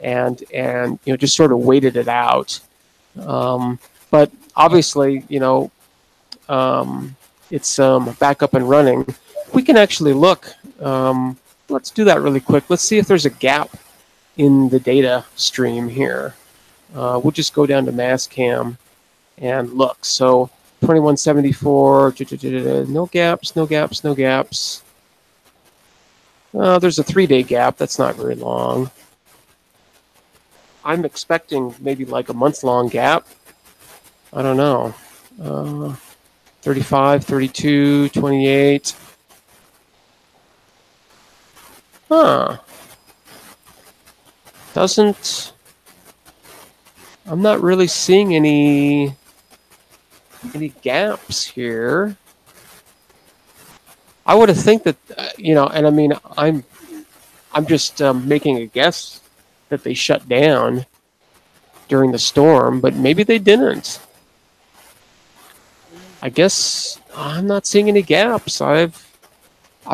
A: and you know, just sort of waited it out. But obviously, you know, it's back up and running. We can actually look. Let's do that really quick. Let's see if there's a gap in the data stream here. We'll just go down to mass cam and look. So 2174, no gaps, no gaps, no gaps. There's a 3-day gap. That's not very long. I'm expecting maybe like a month-long gap. I don't know. 35, 32, 28. Huh. I'm not really seeing any gaps here. I would have think that, you know, and I mean, I'm just making a guess that they shut down during the storm, but maybe they didn't. I guess I'm not seeing any gaps. I've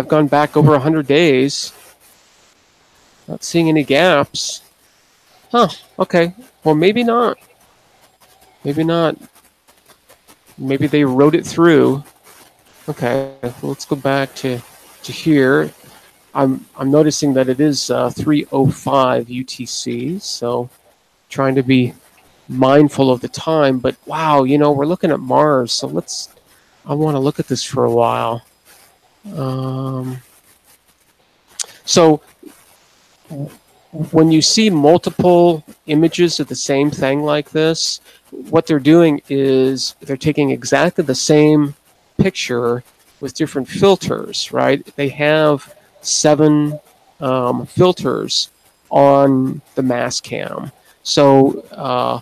A: gone back over 100 days. Not seeing any gaps. Huh, okay. Well, maybe not. Maybe not. Maybe they wrote it through. Okay, well, let's go back to here. I'm noticing that it is 3:05 UTC, so trying to be mindful of the time. But wow, you know, we're looking at Mars, so I want to look at this for a while. So when you see multiple images of the same thing like this, what they're doing is they're taking exactly the same picture with different filters, right? They have 7 filters on the mass cam. So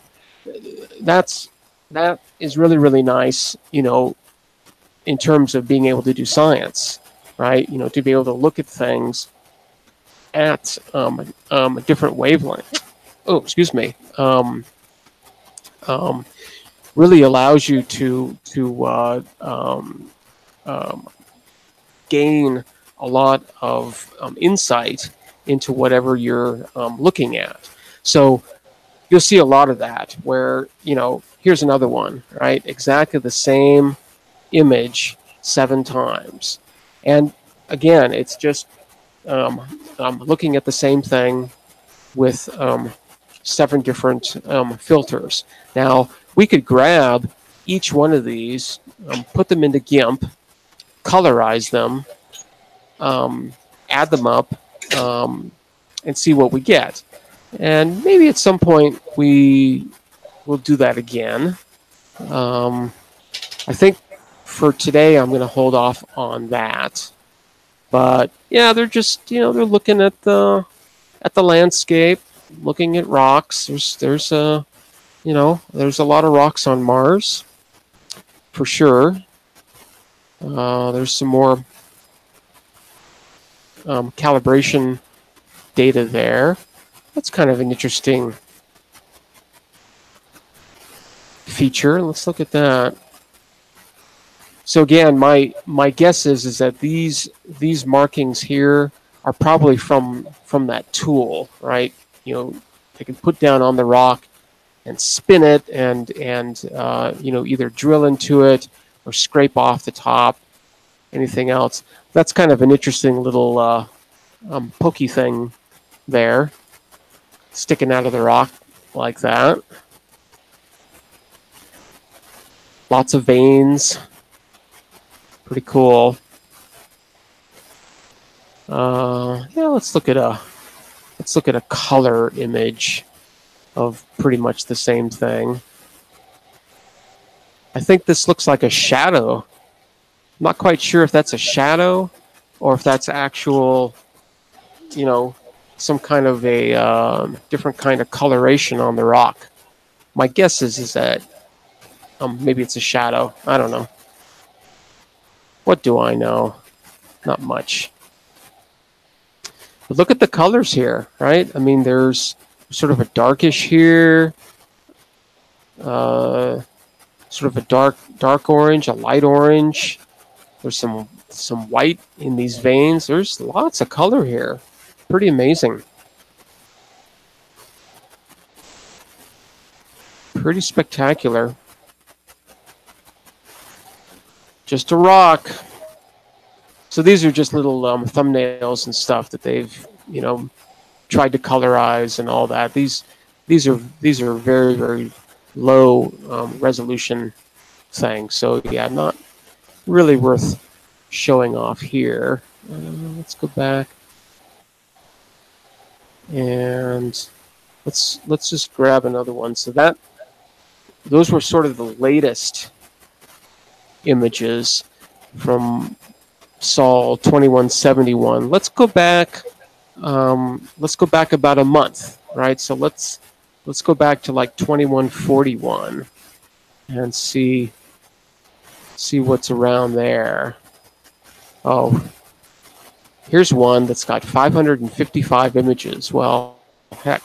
A: that is really, really nice, in terms of being able to do science, right? To be able to look at things at a different wavelength. Oh, excuse me. Really allows you to gain a lot of insight into whatever you're looking at. So you'll see a lot of that where, here's another one, right? Exactly the same image 7 times. And again, it's just looking at the same thing with 7 different filters. Now, we could grab each one of these, put them into GIMP, colorize them, add them up, and see what we get. And maybe at some point we will do that again. I think for today I'm going to hold off on that. But yeah, they're just they're looking at the landscape, looking at rocks. There's a there's a lot of rocks on Mars, for sure. There's some more calibration data there. That's kind of an interesting feature. Let's look at that. So again, my guess is that these markings here are probably from that tool, right? They can put down on the rock and spin it and either drill into it or scrape off the top. Anything else? That's kind of an interesting little pokey thing there, sticking out of the rock like that. Lots of veins. Pretty cool. Yeah, let's look at a color image of pretty much the same thing. I think this looks like a shadow. I'm not quite sure if that's a shadow or if that's actual, some kind of a different kind of coloration on the rock. My guess is that maybe it's a shadow. I don't know. What do I know? Not much. But look at the colors here, right? I mean, there's sort of a darkish here, sort of a dark orange, a light orange. There's some white in these veins. There's lots of color here. Pretty amazing. Pretty spectacular. Just a rock. So these are just little thumbnails and stuff that they've tried to colorize and all that. These are very, very low resolution things. So yeah, not really worth showing off here. Let's go back and let's just grab another one. So those were sort of the latest images from Sol 2171. Let's go back about a month, right? So let's go back to like 2141 and see what's around there. Oh, here's one that's got 555 images. Well, heck.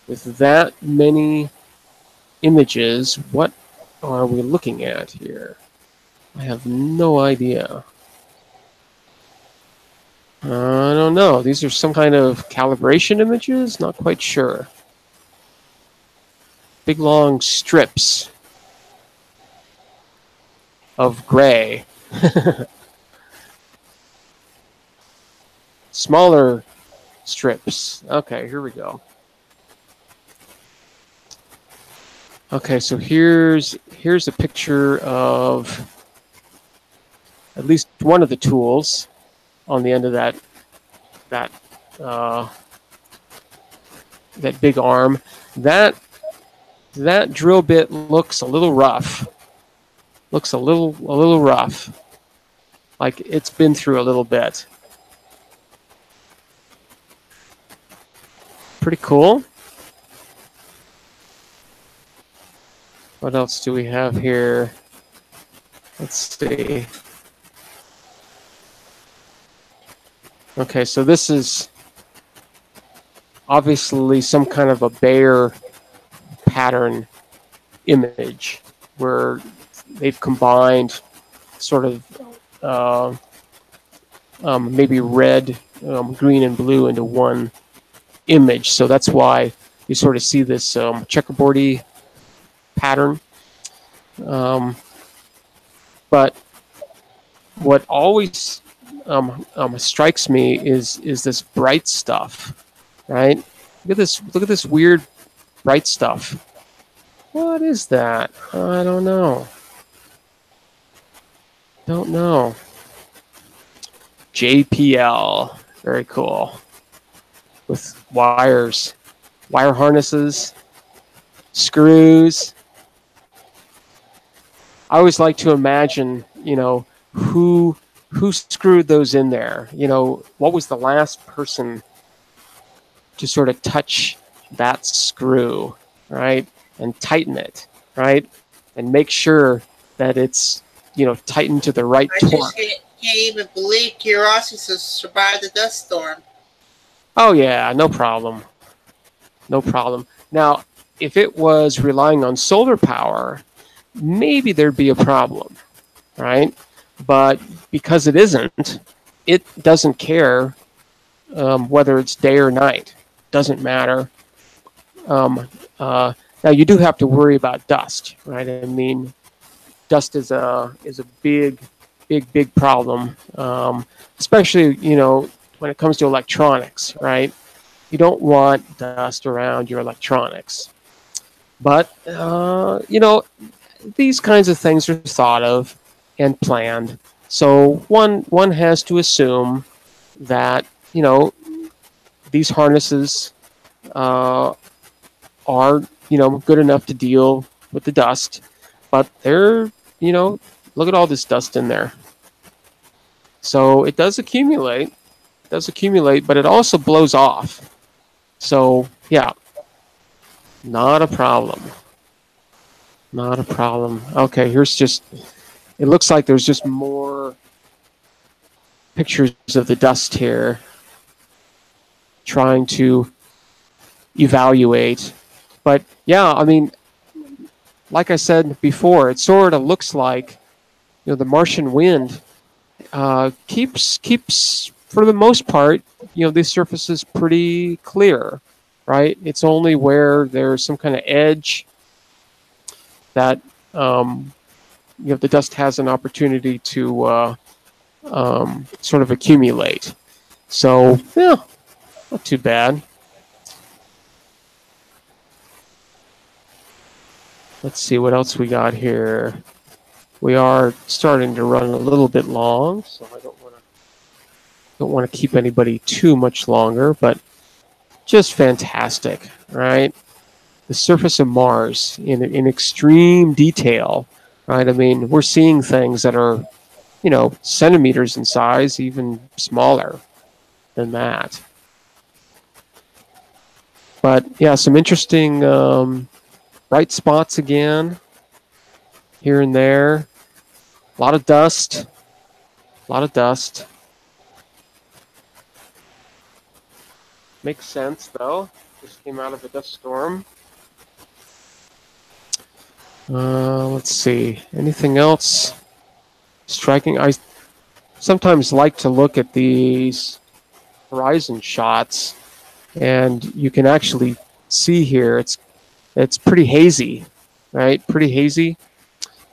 A: With that many images, what are we looking at here? I have no idea. I don't know. These are some kind of calibration images? Not quite sure. Big long strips of gray. Smaller strips. Okay, here we go. Okay, so here's a picture of at least one of the tools on the end of that that uh, that big arm. That drill bit looks a little rough. Looks a little rough. Like it's been through a little bit. Pretty cool. What else do we have here? Let's see. Okay, so this is obviously some kind of a Bayer pattern image where they've combined sort of maybe red, green, and blue into one image. So that's why you sort of see this checkerboardy pattern. But what always strikes me is this bright stuff, right? Look at this weird bright stuff. What is that? I don't know. Don't know. JPL, very cool. With wires, wire harnesses, screws. I always like to imagine, who screwed those in there. What was the last person to sort of touch that screw, right? And tighten it, right? And make sure that it's, tightened to the right torque.
B: I just can't even believe Curiosity survived the dust storm.
A: Oh, yeah, no problem. No problem. Now, if it was relying on solar power, maybe there'd be a problem, right? But because it isn't, it doesn't care whether it's day or night. Doesn't matter. Now, you do have to worry about dust, right? I mean, dust is a big problem, especially, when it comes to electronics, right? You don't want dust around your electronics. But, these kinds of things are thought of and planned. So one has to assume that, these harnesses are, good enough to deal with the dust, but they're, look at all this dust in there. So it does accumulate, but it also blows off. So, yeah, not a problem. Not a problem. Okay, here's just, it looks like there's just more pictures of the dust here, trying to evaluate. But yeah, I mean, like I said before, it sort of looks like, the Martian wind keeps for the most part, these surfaces pretty clear, right? It's only where there's some kind of edge that the dust has an opportunity to sort of accumulate. So, yeah, not too bad. Let's see what else we got here. We are starting to run a little bit long, so I don't want to keep anybody too much longer, but just fantastic, right? The surface of Mars in extreme detail, right? I mean, we're seeing things that are, centimeters in size, even smaller than that. But yeah, some interesting bright spots again, here and there. A lot of dust. Makes sense, though. Just came out of a dust storm. Let's see. Anything else striking? I sometimes like to look at these horizon shots, and you can actually see here it's pretty hazy, right? Pretty hazy.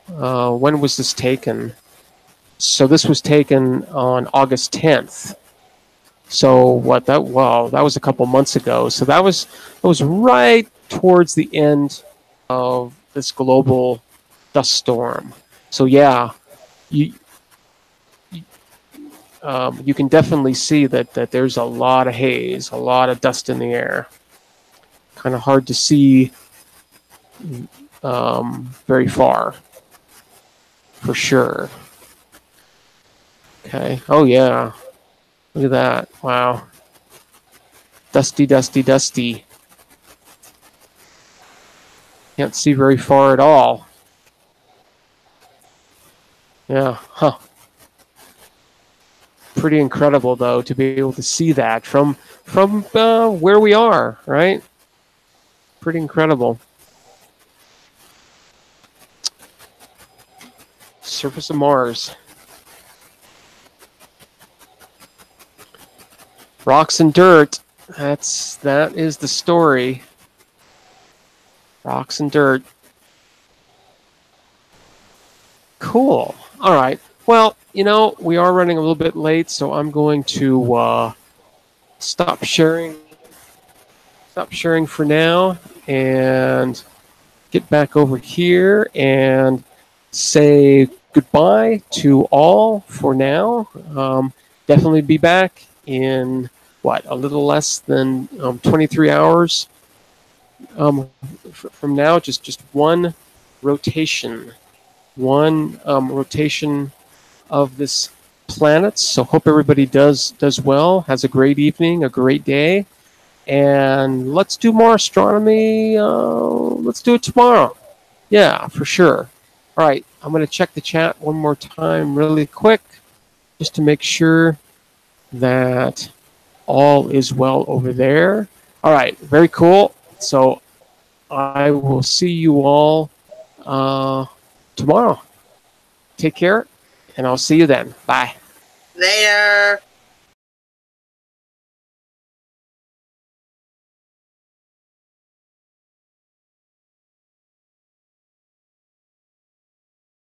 A: When was this taken? So this was taken on August 10th. So that was a couple months ago. So that was right towards the end of this global dust storm. So yeah, you can definitely see that there's a lot of haze, a lot of dust in the air. Kind of hard to see very far, for sure. Okay. Oh, yeah. Look at that. Wow. Dusty, dusty, dusty. Can't see very far at all. Yeah. Huh. Pretty incredible, though, to be able to see that from where we are, right? Pretty incredible. Surface of Mars. Rocks and dirt. That is the story. Rocks and dirt. Cool. All right. Well, we are running a little bit late, so I'm going to stop sharing for now and get back over here and say goodbye to all for now. Definitely be back in a little less than 23 hours from now. Just one rotation of this planet. So hope everybody does well, has a great evening, a great day, and let's do more astronomy. Let's do it tomorrow. Yeah, for sure. All right, I'm going to check the chat one more time really quick just to make sure that all is well over there. All right, very cool. So I will see you all tomorrow. Take care, and I'll see you then. Bye.
B: Later.